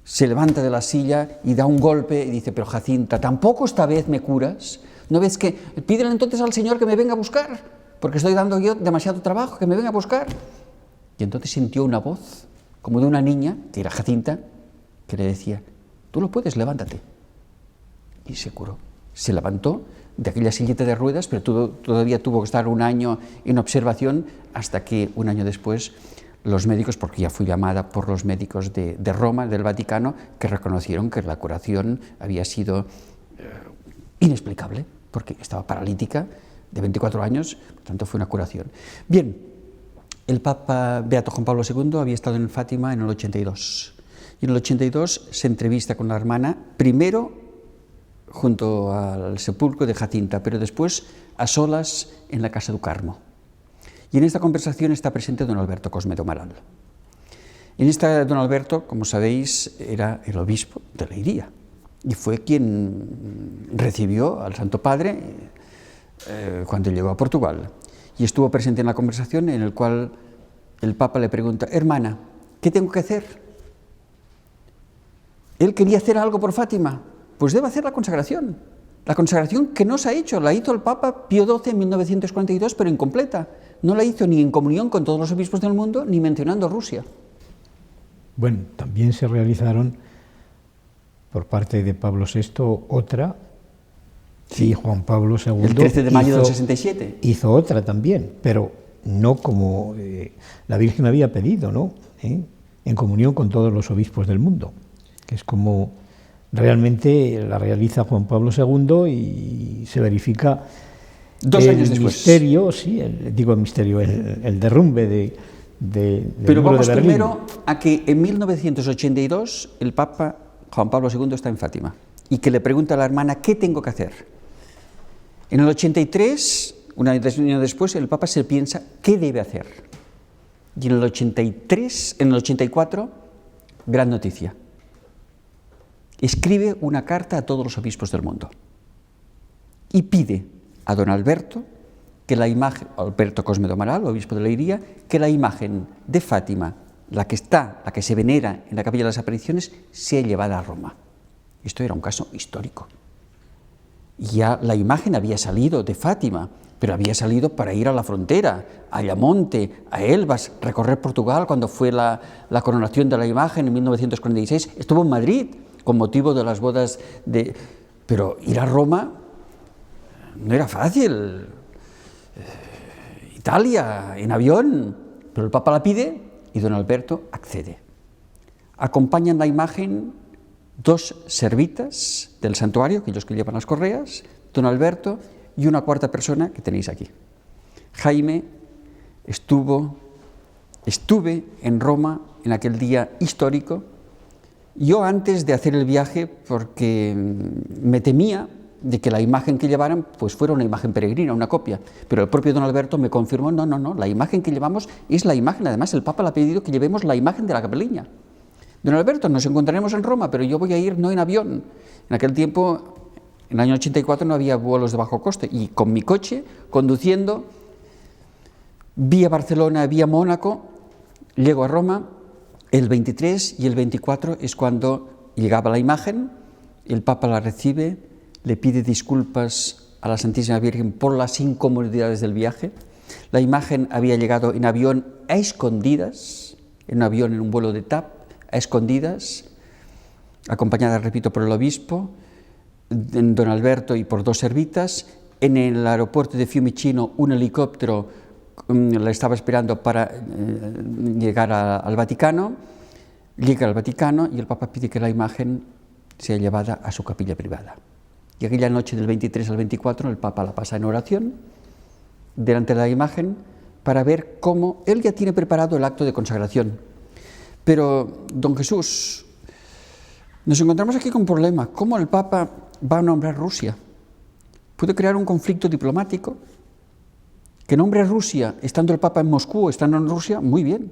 se levanta de la silla y da un golpe y dice, pero Jacinta, ¿tampoco esta vez me curas? ¿No ves que pídele entonces al Señor que me venga a buscar? Porque estoy dando yo demasiado trabajo, que me venga a buscar. Y entonces sintió una voz, como de una niña, que era Jacinta, que le decía, tú lo puedes, levántate. Y se curó. Se levantó de aquella silleta de ruedas, pero todavía tuvo que estar 1 año en observación, hasta que 1 año después los médicos, porque ya fue llamada por los médicos de Roma, del Vaticano, que reconocieron que la curación había sido inexplicable, porque estaba paralítica de 24 años, por tanto fue una curación. Bien, el Papa beato Juan Pablo II había estado en Fátima en el 82, y en el 82 se entrevista con la hermana, primero junto al sepulcro de Jacinta, pero después a solas en la Casa do Carmo. Y en esta conversación está presente don Alberto Cosme do Amaral. En esta, don Alberto, como sabéis, era el obispo de Leiría y fue quien recibió al Santo Padre cuando llegó a Portugal. Y estuvo presente en la conversación en la cual el Papa le pregunta, hermana, ¿qué tengo que hacer? Él quería hacer algo por Fátima, pues debe hacer la consagración. La consagración que no se ha hecho, la hizo el Papa Pío XII en 1942, pero incompleta. No la hizo ni en comunión con todos los obispos del mundo, ni mencionando Rusia. Bueno, también se realizaron por parte de Pablo VI otra, y Juan Pablo II el 13 de mayo del 67. Hizo otra también, pero no como la Virgen había pedido, ¿no? En comunión con todos los obispos del mundo, que es como realmente la realiza Juan Pablo II y se verifica 2 años después. Misterio, sí, el derrumbe del Pero muro vamos de Berlín. primero a que en 1982 el Papa Juan Pablo II está en Fátima y que le pregunta a la hermana ¿qué tengo que hacer? En el 83, un año después, el Papa se piensa ¿qué debe hacer? Y en el 84, gran noticia. Escribe una carta a todos los obispos del mundo y pide a don Alberto que la imagen, Alberto Cosme do Amaral, obispo de Leiría, que la imagen de Fátima, la que se venera en la Capilla de las Apariciones, sea llevada a Roma. Esto era un caso histórico. Ya la imagen había salido de Fátima, pero había salido para ir a la frontera, a Ayamonte, a Elvas, recorrer Portugal cuando fue la coronación de la imagen en 1946. Estuvo en Madrid con motivo de las bodas de... Pero ir a Roma no era fácil. Italia en avión, pero el Papa la pide y don Alberto accede. Acompañan la imagen 2 servitas del santuario, aquellos que llevan las correas, don Alberto y una cuarta persona que tenéis aquí. Jaime estuve en Roma en aquel día histórico. Yo antes de hacer el viaje, porque me temía de que la imagen que llevaran pues fuera una imagen peregrina, una copia, pero el propio don Alberto me confirmó, no, la imagen que llevamos es la imagen, además el Papa le ha pedido que llevemos la imagen de la capeliña. Don Alberto, nos encontraremos en Roma, pero yo voy a ir no en avión. En aquel tiempo, en el año 84, no había vuelos de bajo coste, y con mi coche, conduciendo, vía Barcelona, vía Mónaco, llego a Roma. El 23 y el 24 es cuando llegaba la imagen, el Papa la recibe, le pide disculpas a la Santísima Virgen por las incomodidades del viaje. La imagen había llegado en avión a escondidas, en un avión, en un vuelo de TAP, a escondidas, acompañada, repito, por el obispo, don Alberto y por 2 servitas. En el aeropuerto de Fiumicino un helicóptero la estaba esperando para llegar al Vaticano. Llega al Vaticano y el Papa pide que la imagen sea llevada a su capilla privada. Y aquella noche del 23 al 24 el Papa la pasa en oración delante de la imagen para ver cómo él ya tiene preparado el acto de consagración. Pero, don Jesús, nos encontramos aquí con un problema. ¿Cómo el Papa va a nombrar Rusia? ¿Puede crear un conflicto diplomático? Que nombre a Rusia, estando el Papa en Moscú o estando en Rusia, muy bien,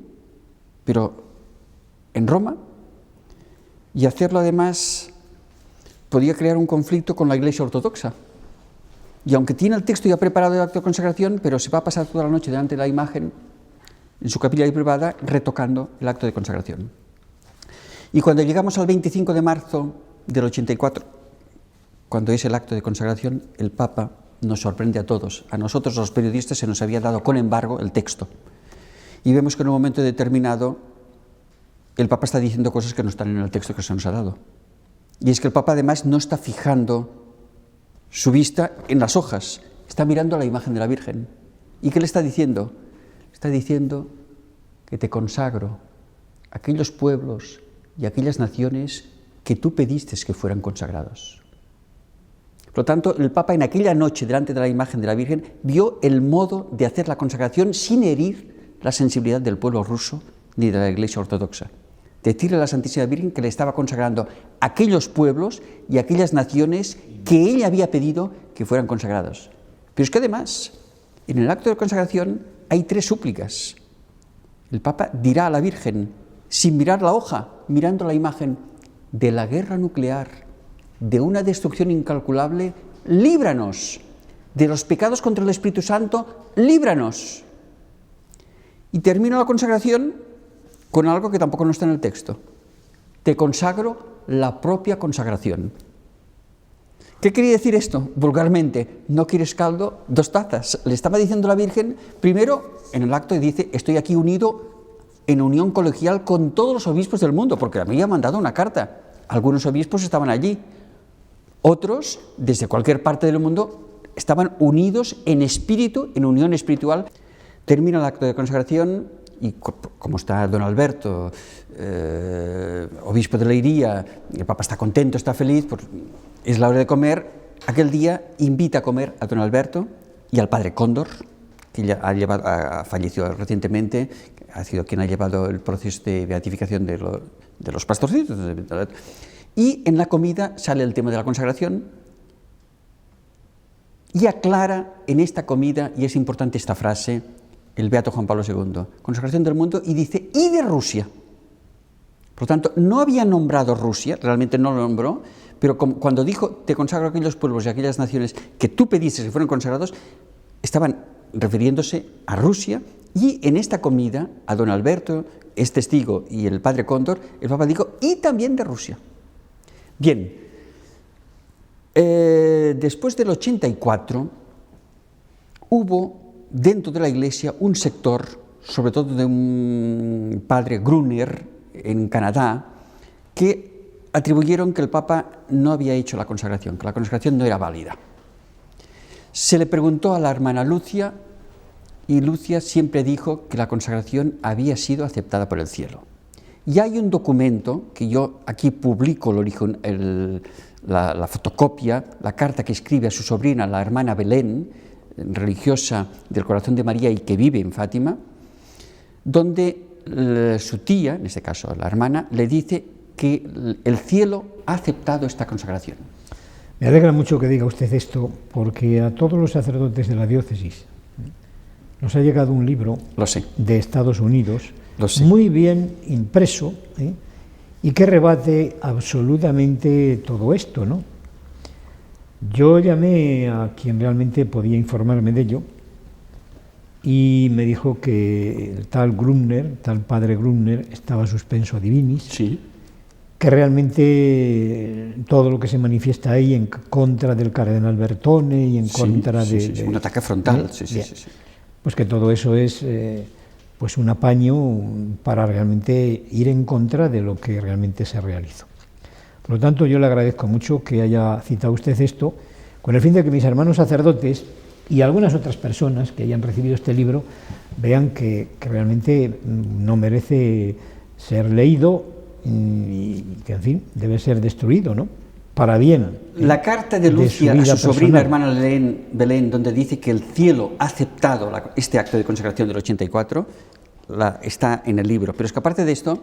pero en Roma, y hacerlo además podía crear un conflicto con la Iglesia Ortodoxa. Y aunque tiene el texto ya preparado de acto de consagración, pero se va a pasar toda la noche delante de la imagen, en su capilla privada, retocando el acto de consagración. Y cuando llegamos al 25 de marzo del 84, cuando es el acto de consagración, el Papa nos sorprende a todos. A nosotros, los periodistas, se nos había dado con embargo el texto. Y vemos que en un momento determinado el Papa está diciendo cosas que no están en el texto que se nos ha dado. Y es que el Papa además no está fijando su vista en las hojas, está mirando a la imagen de la Virgen. ¿Y qué le está diciendo? Está diciendo que te consagro a aquellos pueblos y a aquellas naciones que tú pediste que fueran consagrados. Por lo tanto, el Papa en aquella noche delante de la imagen de la Virgen vio el modo de hacer la consagración sin herir la sensibilidad del pueblo ruso ni de la Iglesia Ortodoxa. Decirle a la Santísima Virgen que le estaba consagrando a aquellos pueblos y a aquellas naciones que ella había pedido que fueran consagrados. Pero es que además, en el acto de consagración hay 3 súplicas. El Papa dirá a la Virgen, sin mirar la hoja, mirando la imagen, de la guerra nuclear, de una destrucción incalculable, líbranos. De los pecados contra el Espíritu Santo, líbranos. Y termino la consagración con algo que tampoco no está en el texto. Te consagro la propia consagración. ¿Qué quería decir esto? Vulgarmente, no quieres caldo, 2 tazas. Le estaba diciendo la Virgen, primero, en el acto dice, estoy aquí unido en unión colegial con todos los obispos del mundo, porque me había mandado una carta. Algunos obispos estaban allí. Otros, desde cualquier parte del mundo, estaban unidos en espíritu, en unión espiritual. Termina el acto de consagración y como está don Alberto, obispo de Leiría, el Papa está contento, está feliz, pues es la hora de comer. Aquel día invita a comer a don Alberto y al padre Cóndor, que ya ha fallecido recientemente, ha sido quien ha llevado el proceso de beatificación de los pastorcitos. Y en la comida sale el tema de la consagración y aclara en esta comida, y es importante esta frase, el beato Juan Pablo II, consagración del mundo, y dice, y de Rusia. Por lo tanto, no había nombrado Rusia, realmente no lo nombró, pero cuando dijo, te consagro a aquellos pueblos y a aquellas naciones que tú pediste que fueran consagrados, estaban refiriéndose a Rusia, y en esta comida, a don Alberto, es testigo, y el padre Cóndor, el Papa dijo, y también de Rusia. Bien, después del 84, hubo dentro de la Iglesia un sector, sobre todo de un padre Gruner en Canadá, que atribuyeron que el Papa no había hecho la consagración, que la consagración no era válida. Se le preguntó a la hermana Lucia y Lucia siempre dijo que la consagración había sido aceptada por el cielo. Y hay un documento que yo aquí publico la fotocopia, la carta que escribe a su sobrina, la hermana Belén, religiosa del Corazón de María y que vive en Fátima, donde su tía, en este caso la hermana, le dice que el cielo ha aceptado esta consagración. Me alegra mucho que diga usted esto, porque a todos los sacerdotes de la diócesis nos ha llegado un libro de Estados Unidos, muy bien impreso, y que rebate absolutamente todo esto, ¿no? Yo llamé a quien realmente podía informarme de ello y me dijo que el tal padre Grumner, estaba suspenso divinis, sí, que realmente todo lo que se manifiesta ahí en contra del cardenal Bertone y en contra de un ataque frontal, pues que todo eso es pues un apaño para realmente ir en contra de lo que realmente se realizó. Por lo tanto, yo le agradezco mucho que haya citado usted esto, con el fin de que mis hermanos sacerdotes y algunas otras personas que hayan recibido este libro vean que realmente no merece ser leído y que, en fin, debe ser destruido, ¿no? Para bien. La carta de Lucia a su sobrina hermana Belén, donde dice que el cielo ha aceptado este acto de consagración del 84, está en el libro. Pero es que aparte de esto,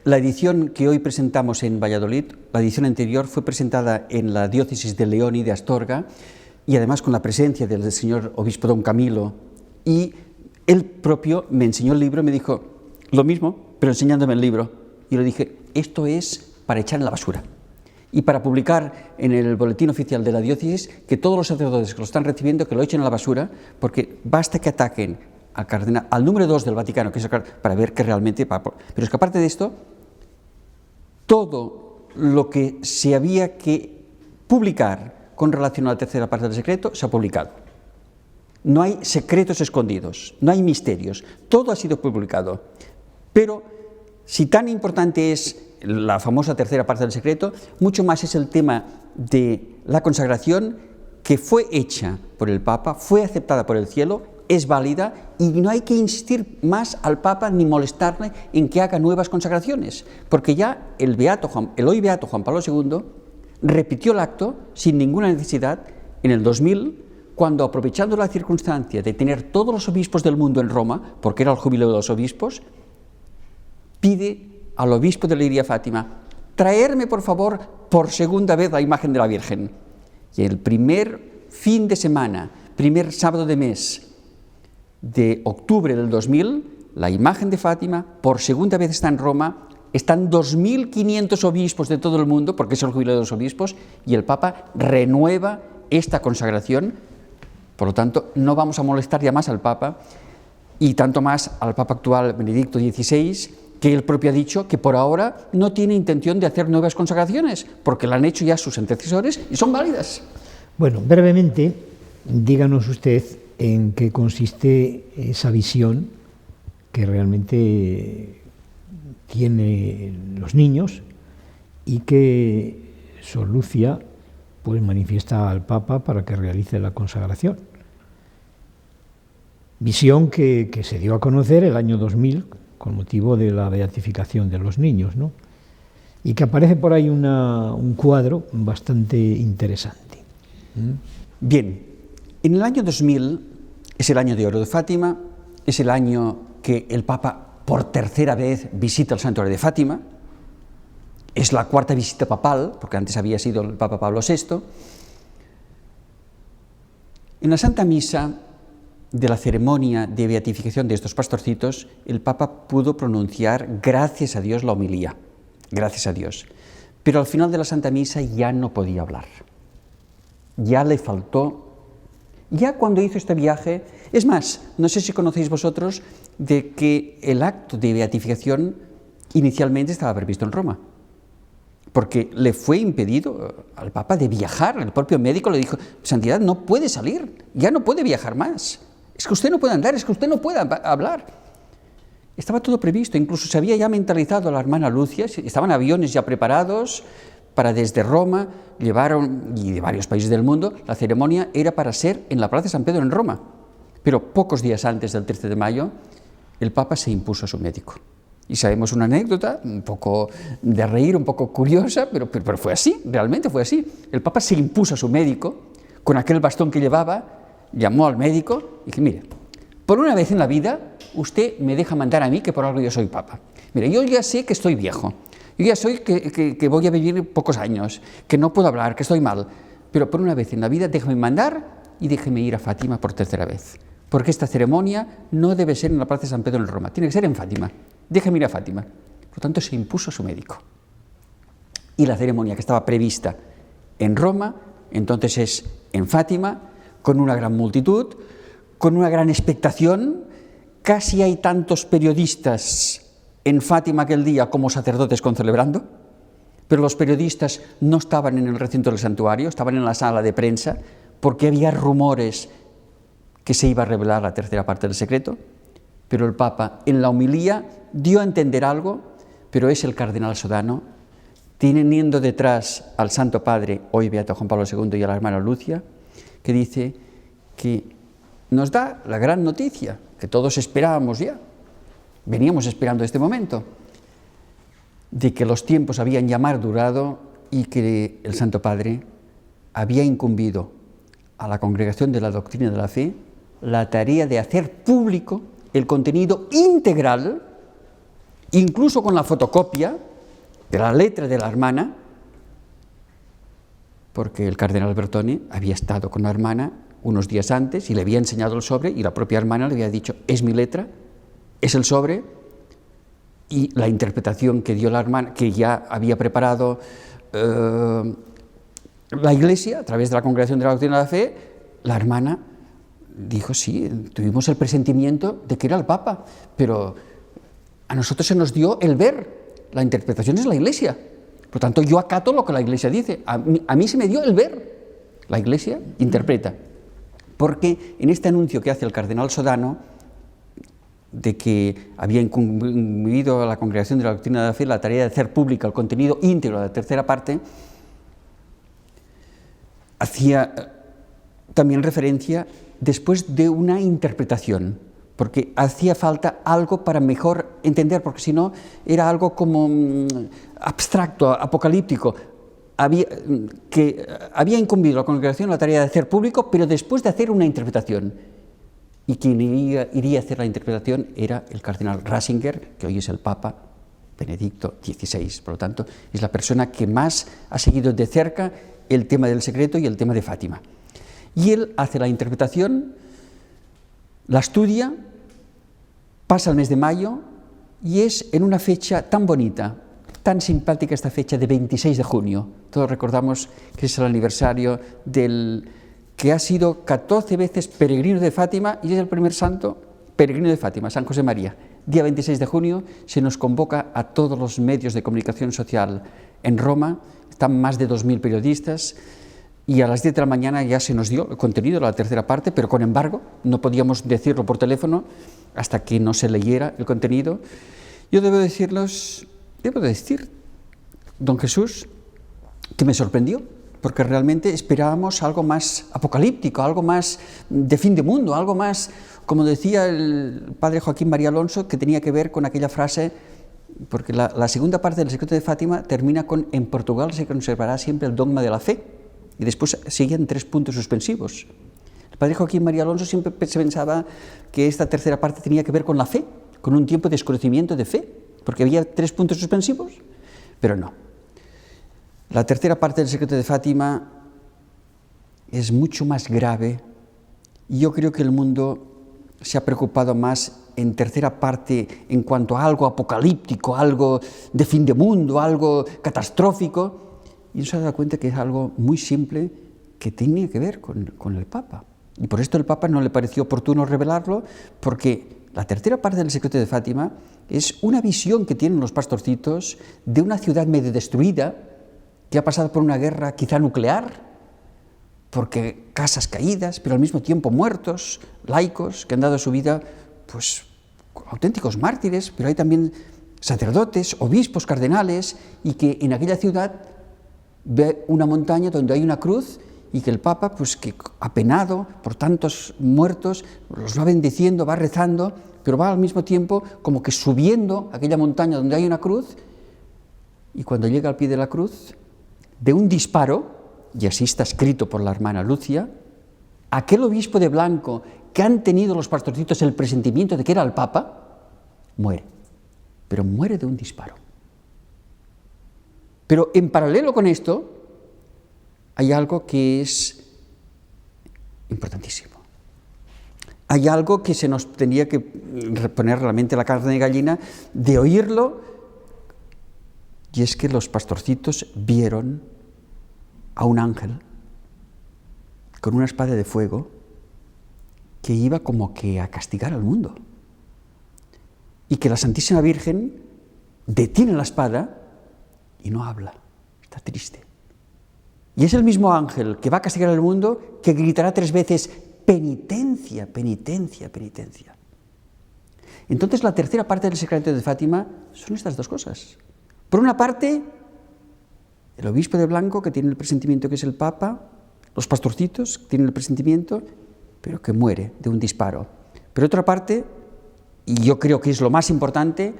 la edición que hoy presentamos en Valladolid, la edición anterior fue presentada en la diócesis de León y de Astorga, y además con la presencia del señor obispo don Camilo, y él propio me enseñó el libro y me dijo lo mismo, pero enseñándome el libro. Y le dije, esto es para echar en la basura y para publicar en el boletín oficial de la diócesis que todos los sacerdotes que lo están recibiendo que lo echen a la basura, porque basta que ataquen al cardenal, al número 2 del Vaticano, que es para ver que realmente... Pero es que aparte de esto, todo lo que se había que publicar con relación a la tercera parte del secreto se ha publicado. No hay secretos escondidos, no hay misterios, todo ha sido publicado. Pero si tan importante es la famosa tercera parte del secreto, mucho más es el tema de la consagración, que fue hecha por el Papa, fue aceptada por el cielo, es válida y no hay que insistir más al Papa ni molestarle en que haga nuevas consagraciones, porque ya el hoy beato Juan Pablo II repitió el acto sin ninguna necesidad en el 2000, cuando, aprovechando la circunstancia de tener todos los obispos del mundo en Roma, porque era el jubileo de los obispos, pide al obispo de Leiria Fátima, traerme por favor por segunda vez la imagen de la Virgen. Y el primer fin de semana, primer sábado de mes de octubre del 2000, la imagen de Fátima por segunda vez está en Roma, están 2.500 obispos de todo el mundo, porque es el jubileo de los obispos, y el Papa renueva esta consagración. Por lo tanto, no vamos a molestar ya más al Papa, y tanto más al Papa actual, Benedicto XVI, que él propio ha dicho que por ahora no tiene intención de hacer nuevas consagraciones, porque la han hecho ya sus antecesores y son válidas. Bueno, brevemente, díganos usted en qué consiste esa visión que realmente tienen los niños y que Sor Lucia pues manifiesta al Papa para que realice la consagración. Visión que se dio a conocer el año 2000 con motivo de la beatificación de los niños, ¿no? Y que aparece por ahí un cuadro bastante interesante. Bien, en el año 2000 es el año de oro de Fátima, es el año que el Papa por tercera vez visita el santuario de Fátima, es la cuarta visita papal, porque antes había sido el Papa Pablo VI. En la Santa Misa de la ceremonia de beatificación de estos pastorcitos, el Papa pudo pronunciar, gracias a Dios, la homilía, gracias a Dios. Pero al final de la Santa Misa ya no podía hablar, ya le faltó. Ya cuando hizo este viaje, es más, no sé si conocéis vosotros de que el acto de beatificación inicialmente estaba previsto en Roma, porque le fue impedido al Papa de viajar. El propio médico le dijo, Santidad, no puede salir, ya no puede viajar más, es que usted no puede andar, es que usted no puede hablar. Estaba todo previsto, incluso se había ya mentalizado a la hermana Lucia, estaban aviones ya preparados para desde Roma, llevaron, y de varios países del mundo, la ceremonia era para ser en la Plaza de San Pedro en Roma. pero pocos días antes del 13 de mayo, el Papa se impuso a su médico. Y sabemos una anécdota, un poco de reír, un poco curiosa, pero fue así, realmente fue así. El Papa se impuso a su médico, con aquel bastón que llevaba, llamó al médico y dijo, mire, por una vez en la vida, usted me deja mandar a mí, que por algo yo soy Papa. Mire, yo ya sé que estoy viejo, yo ya sé que voy a vivir pocos años, que no puedo hablar, que estoy mal, pero por una vez en la vida déjeme mandar y déjeme ir a Fátima por tercera vez. Porque esta ceremonia no debe ser en la Plaza de San Pedro en Roma, tiene que ser en Fátima. Déjeme ir a Fátima. Por lo tanto, se impuso a su médico. Y la ceremonia que estaba prevista en Roma, entonces es en Fátima, con una gran multitud, con una gran expectación. Casi hay tantos periodistas en Fátima aquel día como sacerdotes concelebrando, pero los periodistas no estaban en el recinto del santuario, estaban en la sala de prensa, porque había rumores que se iba a revelar la tercera parte del secreto, pero el Papa en la homilía dio a entender algo, pero es el cardenal Sodano, teniendo detrás al Santo Padre, hoy Beato Juan Pablo II, y a la hermana Lucia, que dice que nos da la gran noticia, que todos esperábamos ya, veníamos esperando este momento, de que los tiempos habían ya madurado y que el Santo Padre había incumbido a la Congregación de la Doctrina de la Fe la tarea de hacer público el contenido integral, incluso con la fotocopia de la letra de la hermana, porque el cardenal Bertone había estado con la hermana unos días antes y le había enseñado el sobre y la propia hermana le había dicho, es mi letra, es el sobre, y la interpretación que dio la hermana, que ya había preparado la Iglesia a través de la Congregación de la Doctrina de la Fe, la hermana dijo, sí, tuvimos el presentimiento de que era el Papa, pero a nosotros se nos dio el ver, la interpretación es la Iglesia, por lo tanto yo acato lo que la Iglesia dice, a mí se me dio el ver, la Iglesia interpreta, porque en este anuncio que hace el cardenal Sodano, de que había incumbido a la Congregación de la Doctrina de la Fe la tarea de hacer pública el contenido íntegro de la tercera parte, hacía también referencia después de una interpretación, porque hacía falta algo para mejor entender, porque si no era algo como abstracto, apocalíptico. Había incumbido a la Congregación la tarea de hacer público, pero después de hacer una interpretación. Y quien iría a hacer la interpretación era el cardenal Ratzinger, que hoy es el Papa Benedicto XVI. Por lo tanto, es la persona que más ha seguido de cerca el tema del secreto y el tema de Fátima. Y él hace la interpretación, la estudia, pasa el mes de mayo y es en una fecha tan bonita, tan simpática esta fecha de 26 de junio. Todos recordamos que es el aniversario del que ha sido 14 veces peregrino de Fátima y es el primer santo peregrino de Fátima, San José María. Día 26 de junio se nos convoca a todos los medios de comunicación social en Roma, están más de 2.000 periodistas y a las 10 de la mañana ya se nos dio el contenido, la tercera parte, pero con embargo no podíamos decirlo por teléfono hasta que no se leyera el contenido. Yo debo decir, don Jesús, que me sorprendió, porque realmente esperábamos algo más apocalíptico, algo más de fin de mundo, algo más, como decía el padre Joaquín María Alonso, que tenía que ver con aquella frase, porque la segunda parte del secreto de Fátima termina con en Portugal se conservará siempre el dogma de la fe, y después siguen 3 puntos suspensivos. El padre Joaquín María Alonso siempre se pensaba que esta tercera parte tenía que ver con la fe, con un tiempo de esclarecimiento de fe, porque había 3 puntos suspensivos, pero no. La tercera parte del secreto de Fátima es mucho más grave y yo creo que el mundo se ha preocupado más en tercera parte en cuanto a algo apocalíptico, algo de fin de mundo, algo catastrófico, y no se ha dado cuenta que es algo muy simple que tiene que ver con el Papa. Y por esto el Papa no le pareció oportuno revelarlo, porque la tercera parte del secreto de Fátima es una visión que tienen los pastorcitos de una ciudad medio destruida, que ha pasado por una guerra quizá nuclear, porque casas caídas, pero al mismo tiempo muertos, laicos, que han dado su vida, pues, auténticos mártires, pero hay también sacerdotes, obispos, cardenales, y que en aquella ciudad ve una montaña donde hay una cruz y que el Papa, pues que apenado por tantos muertos, los va bendiciendo, va rezando, pero va al mismo tiempo como que subiendo aquella montaña donde hay una cruz, y cuando llega al pie de la cruz, de un disparo, y así está escrito por la hermana Lucia, aquel obispo de blanco que han tenido los pastorcitos el presentimiento de que era el Papa, muere, pero muere de un disparo. Pero en paralelo con esto, hay algo que es importantísimo. Hay algo que se nos tendría que poner realmente la carne de gallina de oírlo, y es que los pastorcitos vieron a un ángel con una espada de fuego que iba como que a castigar al mundo. Y que la Santísima Virgen detiene la espada y no habla, está triste. Y es el mismo ángel que va a castigar al mundo que gritará 3 veces, penitencia, penitencia, penitencia. Entonces la tercera parte del secreto de Fátima son estas 2 cosas. Por una parte, el obispo de blanco que tiene el presentimiento que es el Papa, los pastorcitos que tienen el presentimiento, pero que muere de un disparo. Pero otra parte, y yo creo que es lo más importante,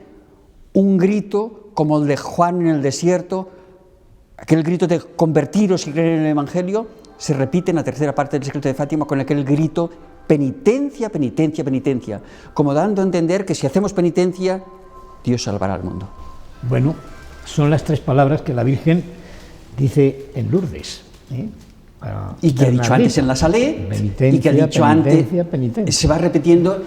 un grito como el de Juan en el desierto, aquel grito de convertiros y creer en el Evangelio, se repite en la tercera parte del secreto de Fátima con aquel grito penitencia, penitencia, penitencia, como dando a entender que si hacemos penitencia, Dios salvará al mundo. Bueno, son las 3 palabras que la Virgen dice en Lourdes, y que ha dicho antes en la Salé, y que ha dicho antes, se va repitiendo.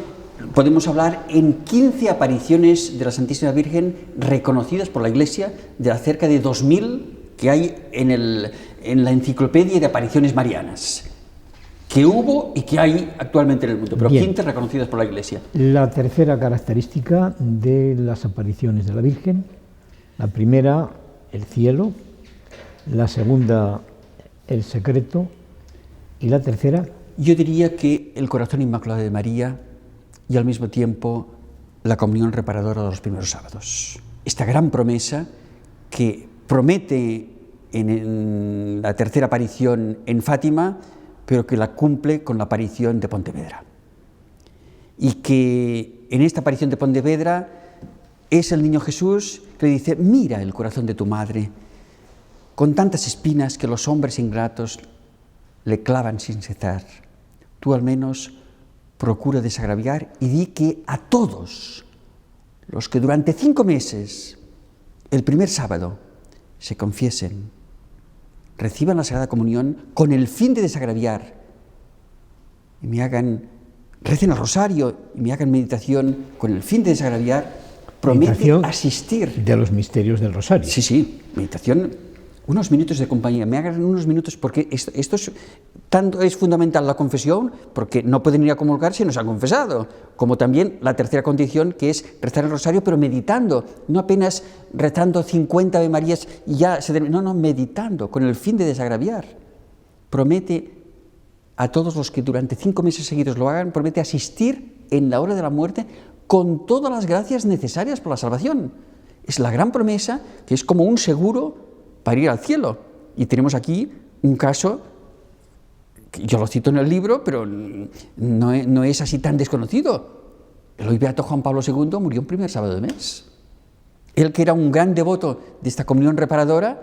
Podemos hablar en 15 apariciones de la Santísima Virgen reconocidas por la Iglesia, de las cerca de 2000 que hay en la enciclopedia de apariciones marianas, que hubo y que hay actualmente en el mundo, pero 15 reconocidas por la Iglesia. La tercera característica de las apariciones de la Virgen, la primera, el cielo, la segunda, el secreto, y la tercera... Yo diría que el corazón inmaculado de María y al mismo tiempo la comunión reparadora de los primeros sábados. Esta gran promesa que promete en la tercera aparición en Fátima, pero que la cumple con la aparición de Pontevedra. Y que en esta aparición de Pontevedra es el niño Jesús que le dice, mira el corazón de tu madre, con tantas espinas que los hombres ingratos le clavan sin cesar. Tú al menos procura desagraviar y di que a todos los que durante 5 meses, el primer sábado, se confiesen, reciban la Sagrada Comunión con el fin de desagraviar y recen el rosario y me hagan meditación con el fin de desagraviar, promete asistir. De los misterios del rosario. Sí, sí, meditación, unos minutos de compañía, me hagan unos minutos, porque esto tanto es fundamental la confesión, porque no pueden ir a comulgar si no se han confesado, como también la tercera condición, que es rezar el rosario, pero meditando, no apenas rezando 50 Ave Marías y ya se termina, no, meditando, con el fin de desagraviar. Promete a todos los que durante 5 meses seguidos lo hagan, promete asistir en la hora de la muerte con todas las gracias necesarias para la salvación. Es la gran promesa, que es como un seguro para ir al cielo. Y tenemos aquí un caso, que yo lo cito en el libro, pero no es así tan desconocido. El hoy beato Juan Pablo II murió un primer sábado de mes. Él, que era un gran devoto de esta comunión reparadora,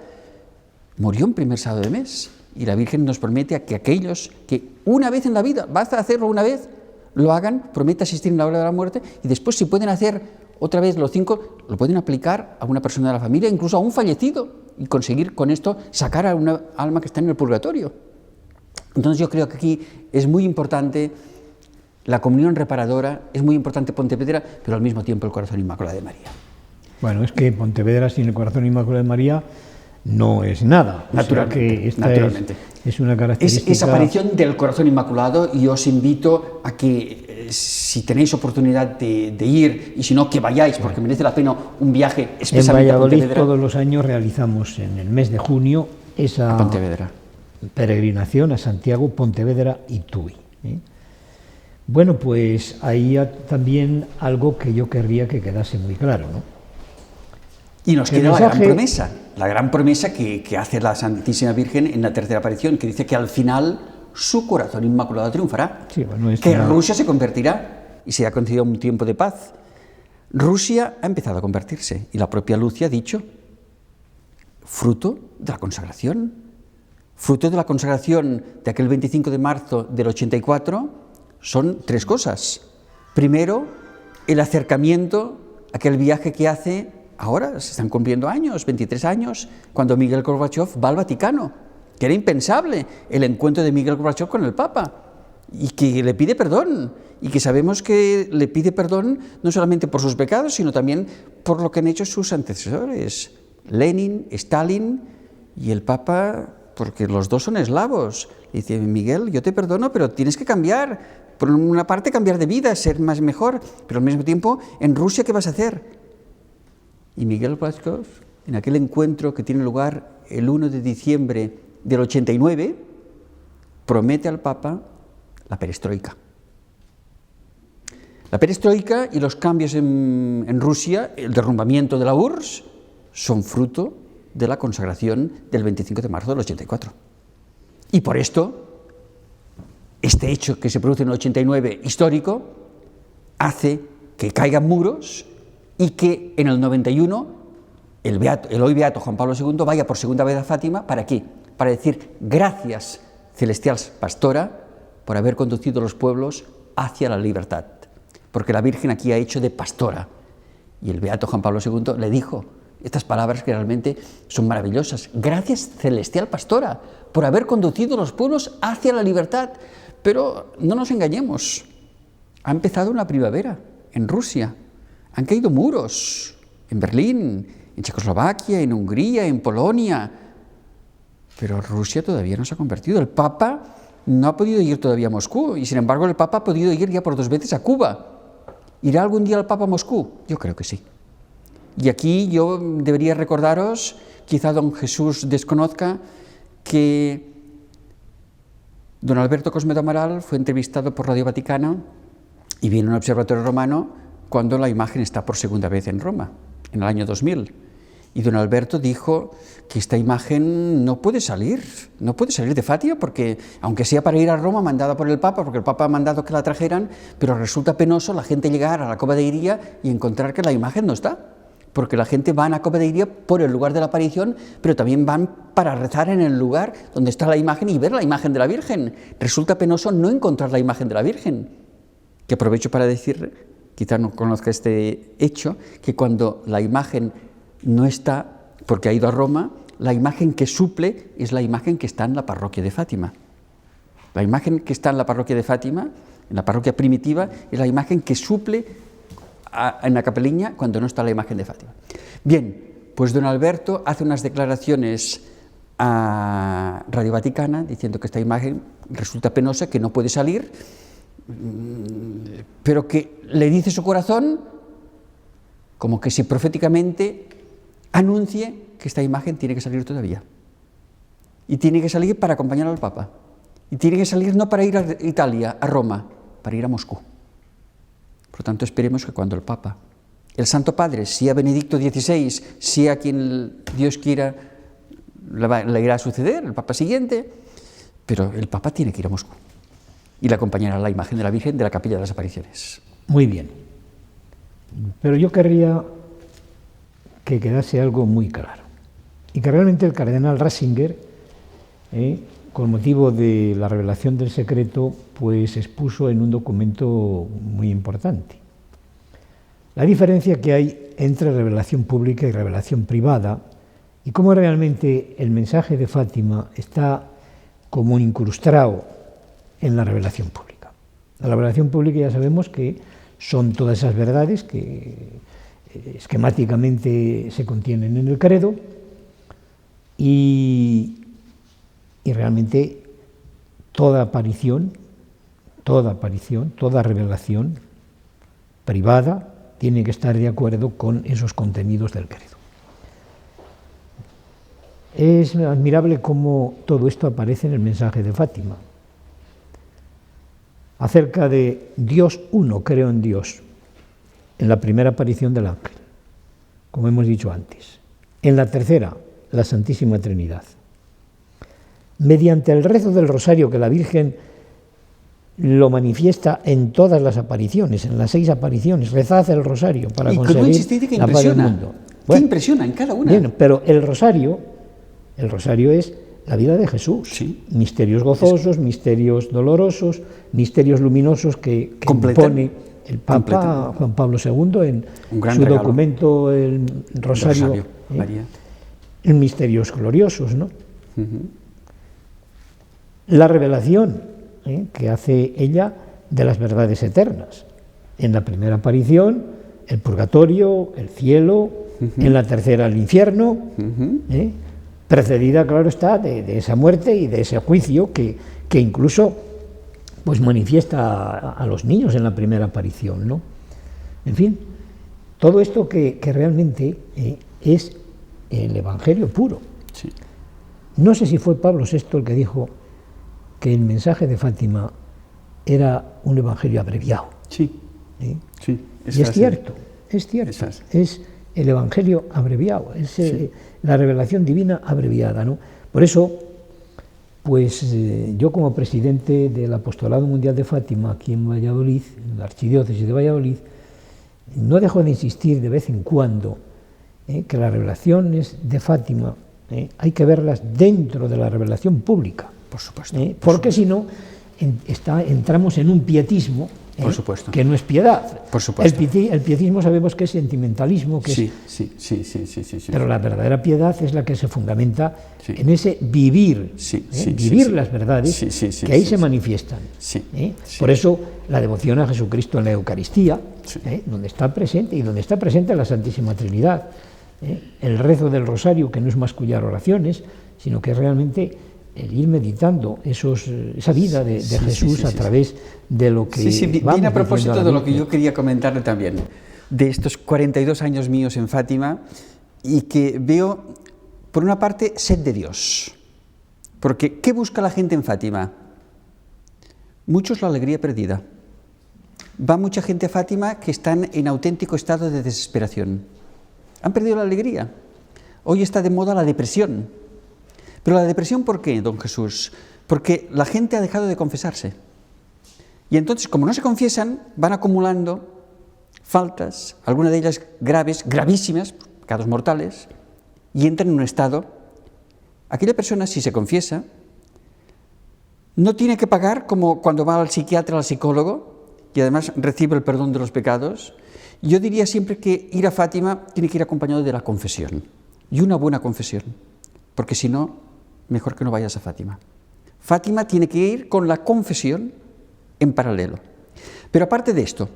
murió un primer sábado de mes. Y la Virgen nos promete a que aquellos que una vez en la vida, basta hacerlo una vez, lo hagan, promete asistir en la hora de la muerte, y después si pueden hacer otra vez los 5, lo pueden aplicar a una persona de la familia, incluso a un fallecido, y conseguir con esto sacar a una alma que está en el purgatorio. Entonces yo creo que aquí es muy importante la comunión reparadora, es muy importante Pontevedra, pero al mismo tiempo el corazón inmaculado de María. Bueno, es que Pontevedra sin el corazón inmaculado de María no es nada. Naturalmente. Es una característica... Es aparición del corazón inmaculado, y os invito a que si tenéis oportunidad de ir, y si no, que vayáis, porque merece la pena un viaje especialmente a Pontevedra. En Valladolid todos los años realizamos en el mes de junio esa peregrinación a Santiago, Pontevedra y Tui. Bueno, pues ahí también algo que yo querría que quedase muy claro, ¿no? Y nos El queda mensaje- la gran promesa que hace la Santísima Virgen en la tercera aparición, que dice que al final su corazón inmaculado triunfará, Sí, bueno, es que una- Rusia se convertirá y se ha concedido un tiempo de paz. Rusia ha empezado a convertirse y la propia Lucia ha dicho, fruto de la consagración, fruto de la consagración de aquel 25 de marzo del 84, son tres cosas. Primero, el acercamiento, aquel viaje que hace, ahora se están cumpliendo años, 23 años, cuando Miguel Gorbachev va al Vaticano, que era impensable el encuentro de Miguel Gorbachev con el Papa, y que le pide perdón, y que sabemos que le pide perdón no solamente por sus pecados, sino también por lo que han hecho sus antecesores, Lenin, Stalin y el Papa, porque los dos son eslavos. Y dice, Miguel, yo te perdono, pero tienes que cambiar. Por una parte, cambiar de vida, ser más mejor, pero al mismo tiempo, en Rusia, ¿qué vas a hacer? Y Miguel Gorbachev, en aquel encuentro que tiene lugar el 1 de diciembre del 89, promete al Papa la perestroika. La perestroika y los cambios en Rusia, el derrumbamiento de la URSS, son fruto de la consagración del 25 de marzo del 84. Y por esto, este hecho que se produce en el 89 histórico, hace que caigan muros y que en el 91 el hoy beato Juan Pablo II vaya por segunda vez a Fátima. ¿Para qué? Para decir gracias, celestial pastora, por haber conducido a los pueblos hacia la libertad. Porque la Virgen aquí ha hecho de pastora. Y el beato Juan Pablo II le dijo estas palabras que realmente son maravillosas. Gracias, celestial pastora, por haber conducido a los pueblos hacia la libertad. Pero no nos engañemos. Ha empezado una primavera en Rusia. Han caído muros en Berlín, en Checoslovaquia, en Hungría, en Polonia. Pero Rusia todavía no se ha convertido. El Papa no ha podido ir todavía a Moscú y, sin embargo, el Papa ha podido ir ya por 2 veces a Cuba. ¿Irá algún día el Papa a Moscú? Yo creo que sí. Y aquí yo debería recordaros, quizá don Jesús desconozca, que don Alberto Cosme de Amaral fue entrevistado por Radio Vaticana y vino a un observatorio romano cuando la imagen está por segunda vez en Roma, en el año 2000. Y don Alberto dijo que esta imagen no puede salir de Fátima, porque aunque sea para ir a Roma, mandada por el Papa, porque el Papa ha mandado que la trajeran, pero resulta penoso la gente llegar a la Cova de Iría y encontrar que la imagen no está, porque la gente va a la Cova de Iría por el lugar de la aparición, pero también van para rezar en el lugar donde está la imagen y ver la imagen de la Virgen. Resulta penoso no encontrar la imagen de la Virgen, que aprovecho para decir, quizá no conozca este hecho, que cuando la imagen no está, porque ha ido a Roma, la imagen que suple es la imagen que está en la parroquia de Fátima. La imagen que está en la parroquia de Fátima, en la parroquia primitiva, es la imagen que suple en la capeliña cuando no está la imagen de Fátima. Bien, pues don Alberto hace unas declaraciones a Radio Vaticana diciendo que esta imagen resulta penosa, que no puede salir, pero que le dice su corazón como que si proféticamente anuncie que esta imagen tiene que salir todavía. Y tiene que salir para acompañar al Papa. Y tiene que salir no para ir a Italia, a Roma, para ir a Moscú. Por lo tanto, esperemos que cuando el Papa, el Santo Padre, sea Benedicto XVI, sea quien Dios quiera, le irá a suceder, el Papa siguiente, pero el Papa tiene que ir a Moscú. Y le acompañará la imagen de la Virgen de la Capilla de las Apariciones. Muy bien. Pero yo querría que quedase algo muy claro. Y que realmente el cardenal Ratzinger, con motivo de la revelación del secreto, pues expuso en un documento muy importante. La diferencia que hay entre revelación pública y revelación privada, y cómo realmente el mensaje de Fátima está como incrustado en la revelación pública. La revelación pública ya sabemos que son todas esas verdades que esquemáticamente se contienen en el credo y realmente toda aparición, toda revelación privada tiene que estar de acuerdo con esos contenidos del credo. Es admirable cómo todo esto aparece en el mensaje de Fátima. Acerca de Dios uno, creo en Dios, en la primera aparición del ángel. como hemos dicho antes. En la tercera, la Santísima Trinidad. Mediante el rezo del rosario que la Virgen lo manifiesta en todas las apariciones, en las 6 apariciones, rezad el rosario para conseguir que la paz del mundo. Bueno, ¿qué impresiona en cada una? Bien, pero el rosario es la vida de Jesús. Sí. Misterios gozosos, misterios dolorosos, misterios luminosos que impone el Papa Juan Pablo II en su documento, el Rosario María. En misterios gloriosos, ¿no? La revelación que hace ella de las verdades eternas. En la primera aparición, el purgatorio, el cielo, en la tercera, el infierno, precedida, claro está, de esa muerte y de ese juicio que incluso pues manifiesta a los niños en la primera aparición, ¿no? En fin, todo esto que realmente es el Evangelio puro. Sí. No sé si fue Pablo VI el que dijo que el mensaje de Fátima era un Evangelio abreviado. Sí, sí. Y es cierto, es el Evangelio abreviado, es la revelación divina abreviada, ¿no? Por eso, pues yo como presidente del Apostolado Mundial de Fátima aquí en Valladolid, en la Archidiócesis de Valladolid, no dejo de insistir de vez en cuando que las revelaciones de Fátima hay que verlas dentro de la revelación pública. Por supuesto. Porque si no, entramos en un pietismo por supuesto. Que no es piedad. Por supuesto. El pietismo sabemos que es sentimentalismo, que sí. Pero la verdadera piedad es la que se fundamenta en ese vivir, vivir las verdades que ahí se manifiestan. Por eso la devoción a Jesucristo en la Eucaristía, donde está presente y donde está presente la Santísima Trinidad. El rezo del rosario, que no es mascullar oraciones, sino que es realmente el ir meditando esa vida de Jesús a través de lo que viene a propósito de lo que yo quería comentarle también, de estos 42 años míos en Fátima, y que veo, por una parte, sed de Dios. Porque, ¿qué busca la gente en Fátima? Muchos la alegría perdida. Va mucha gente a Fátima que están en auténtico estado de desesperación. Han perdido la alegría. Hoy está de moda la depresión. Pero la depresión, ¿por qué, don Jesús? Porque la gente ha dejado de confesarse. Y entonces, como no se confiesan, van acumulando faltas, algunas de ellas graves, gravísimas, pecados mortales, y entran en un estado. Aquella persona, si se confiesa, no tiene que pagar como cuando va al psiquiatra, al psicólogo, y además recibe el perdón de los pecados. Yo diría siempre que ir a Fátima tiene que ir acompañado de la confesión, y una buena confesión, porque si no, mejor que no vayas a Fátima. Fátima tiene que ir con la confesión en paralelo. Pero aparte de esto,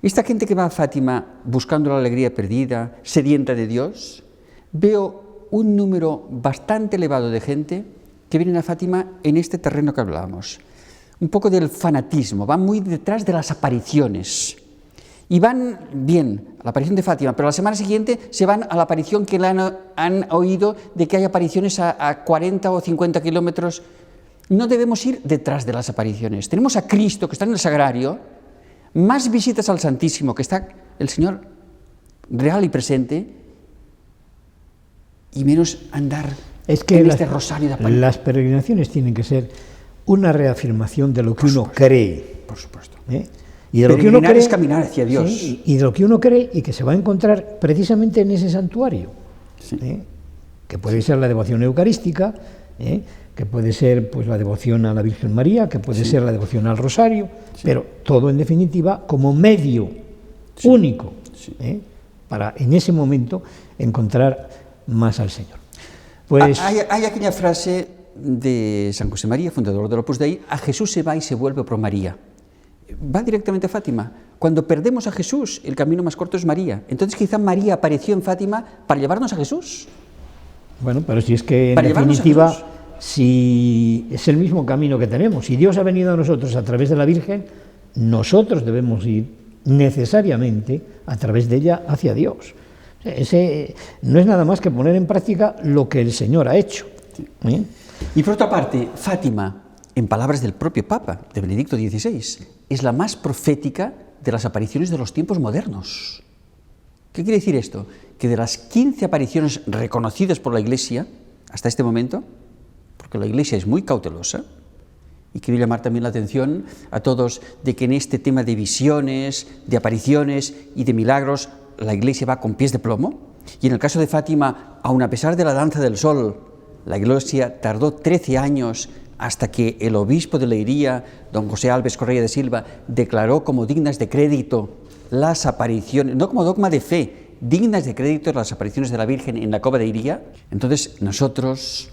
esta gente que va a Fátima buscando la alegría perdida, sedienta de Dios, veo un número bastante elevado de gente que vienen a Fátima en este terreno que hablábamos. Un poco del fanatismo, van muy detrás de las apariciones. Y van bien a la aparición de Fátima, pero la semana siguiente se van a la aparición que han oído de que hay apariciones a 40 o 50 kilómetros. No debemos ir detrás de las apariciones. Tenemos a Cristo, que está en el sagrario, más visitas al Santísimo, que está el Señor real y presente, y menos andar en este rosario de apariciones. Las peregrinaciones tienen que ser una reafirmación de lo que uno cree. Por supuesto. Y de lo que uno cree, es caminar hacia Dios. Y de lo que uno cree y que se va a encontrar precisamente en ese santuario, que puede ser la devoción eucarística, que puede ser pues la devoción a la Virgen María, que puede ser la devoción al Rosario, pero todo en definitiva como medio único para en ese momento encontrar más al Señor. Pues hay aquella frase de San José María, fundador del Opus Dei: a Jesús se va y se vuelve por María. Va directamente a Fátima. Cuando perdemos a Jesús, el camino más corto es María. Entonces quizá María apareció en Fátima para llevarnos a Jesús. Bueno, pero si es que en definitiva, si es el mismo camino que tenemos, si Dios ha venido a nosotros a través de la Virgen, nosotros debemos ir necesariamente a través de ella hacia Dios. Ese no es nada más que poner en práctica lo que el Señor ha hecho. Y por otra parte, Fátima, en palabras del propio Papa, de Benedicto XVI, es la más profética de las apariciones de los tiempos modernos. ¿Qué quiere decir esto? Que de las 15 apariciones reconocidas por la Iglesia hasta este momento, porque la Iglesia es muy cautelosa, y quiero llamar también la atención a todos de que en este tema de visiones, de apariciones y de milagros, la Iglesia va con pies de plomo. Y en el caso de Fátima, aun a pesar de la danza del sol, la Iglesia tardó 13 años hasta que el obispo de Leiría, don José Alves Correia de Silva, declaró como dignas de crédito las apariciones, no como dogma de fe, dignas de crédito las apariciones de la Virgen en la cova de Iría. Entonces nosotros,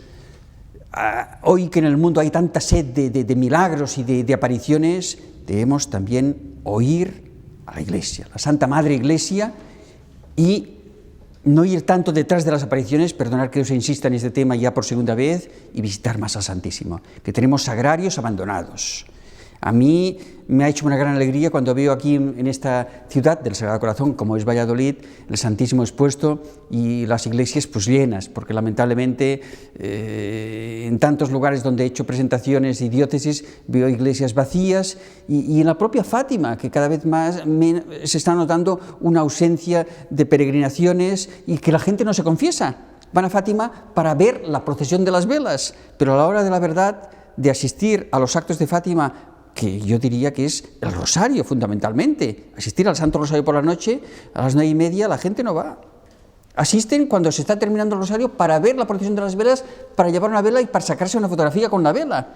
hoy que en el mundo hay tanta sed de milagros y de apariciones, debemos también oír a la Iglesia, la Santa Madre Iglesia, y no ir tanto detrás de las apariciones, perdonar que os insista en este tema ya por segunda vez, y visitar más al Santísimo, que tenemos sagrarios abandonados. A mí me ha hecho una gran alegría cuando veo aquí en esta ciudad del Sagrado Corazón, como es Valladolid, el Santísimo expuesto y las iglesias pues llenas, porque lamentablemente en tantos lugares donde he hecho presentaciones y diócesis veo iglesias vacías, y en la propia Fátima, que cada vez más se está notando una ausencia de peregrinaciones y que la gente no se confiesa. Van a Fátima para ver la procesión de las velas, pero a la hora de la verdad, de asistir a los actos de Fátima, que yo diría que es el rosario fundamentalmente, asistir al Santo Rosario por la noche, a las 9:30 la gente no va. Asisten cuando se está terminando el rosario para ver la procesión de las velas, para llevar una vela y para sacarse una fotografía con la vela.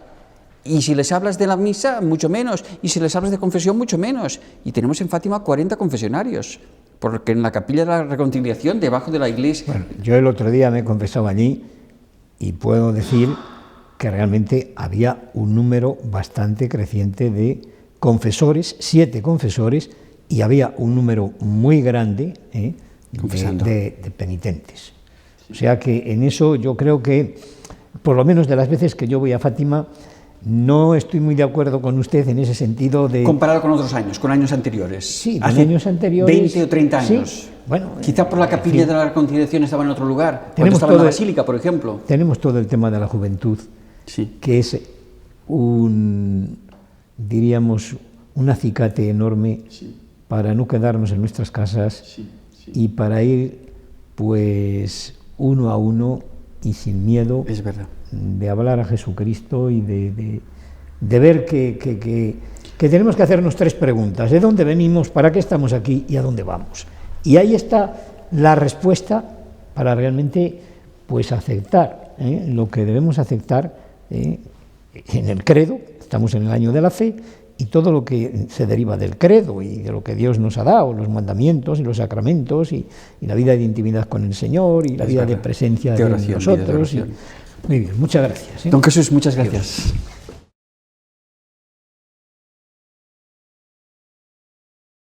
Y si les hablas de la misa, mucho menos, y si les hablas de confesión, mucho menos. Y tenemos en Fátima 40 confesionarios, porque en la capilla de la reconciliación, debajo de la iglesia... Bueno, yo el otro día me confesaba allí y puedo decir que realmente había un número bastante creciente de confesores, 7 confesores, y había un número muy grande de penitentes. O sea que en eso yo creo que, por lo menos de las veces que yo voy a Fátima, no estoy muy de acuerdo con usted en ese sentido de... Comparado con otros años, con años anteriores. Sí, hace años anteriores... 20 o 30 años. Sí, bueno, quizá por la capilla de la reconciliación estaba en otro lugar, cuando tenemos estaba en la basílica, por ejemplo. Tenemos todo el tema de la juventud, sí, que es diríamos, un acicate enorme, sí, para no quedarnos en nuestras casas, sí, sí, y para ir, pues, uno a uno y sin miedo, es verdad, de hablar a Jesucristo y de ver que tenemos que hacernos 3 preguntas: ¿de dónde venimos, para qué estamos aquí y a dónde vamos? Y ahí está la respuesta para realmente, pues, aceptar lo que debemos aceptar en el credo. Estamos en el año de la fe, y todo lo que se deriva del credo y de lo que Dios nos ha dado, los mandamientos y los sacramentos y la vida de intimidad con el Señor y la vida de presencia de nosotros. Muy bien, muchas gracias. Don Jesús, muchas gracias. Dios.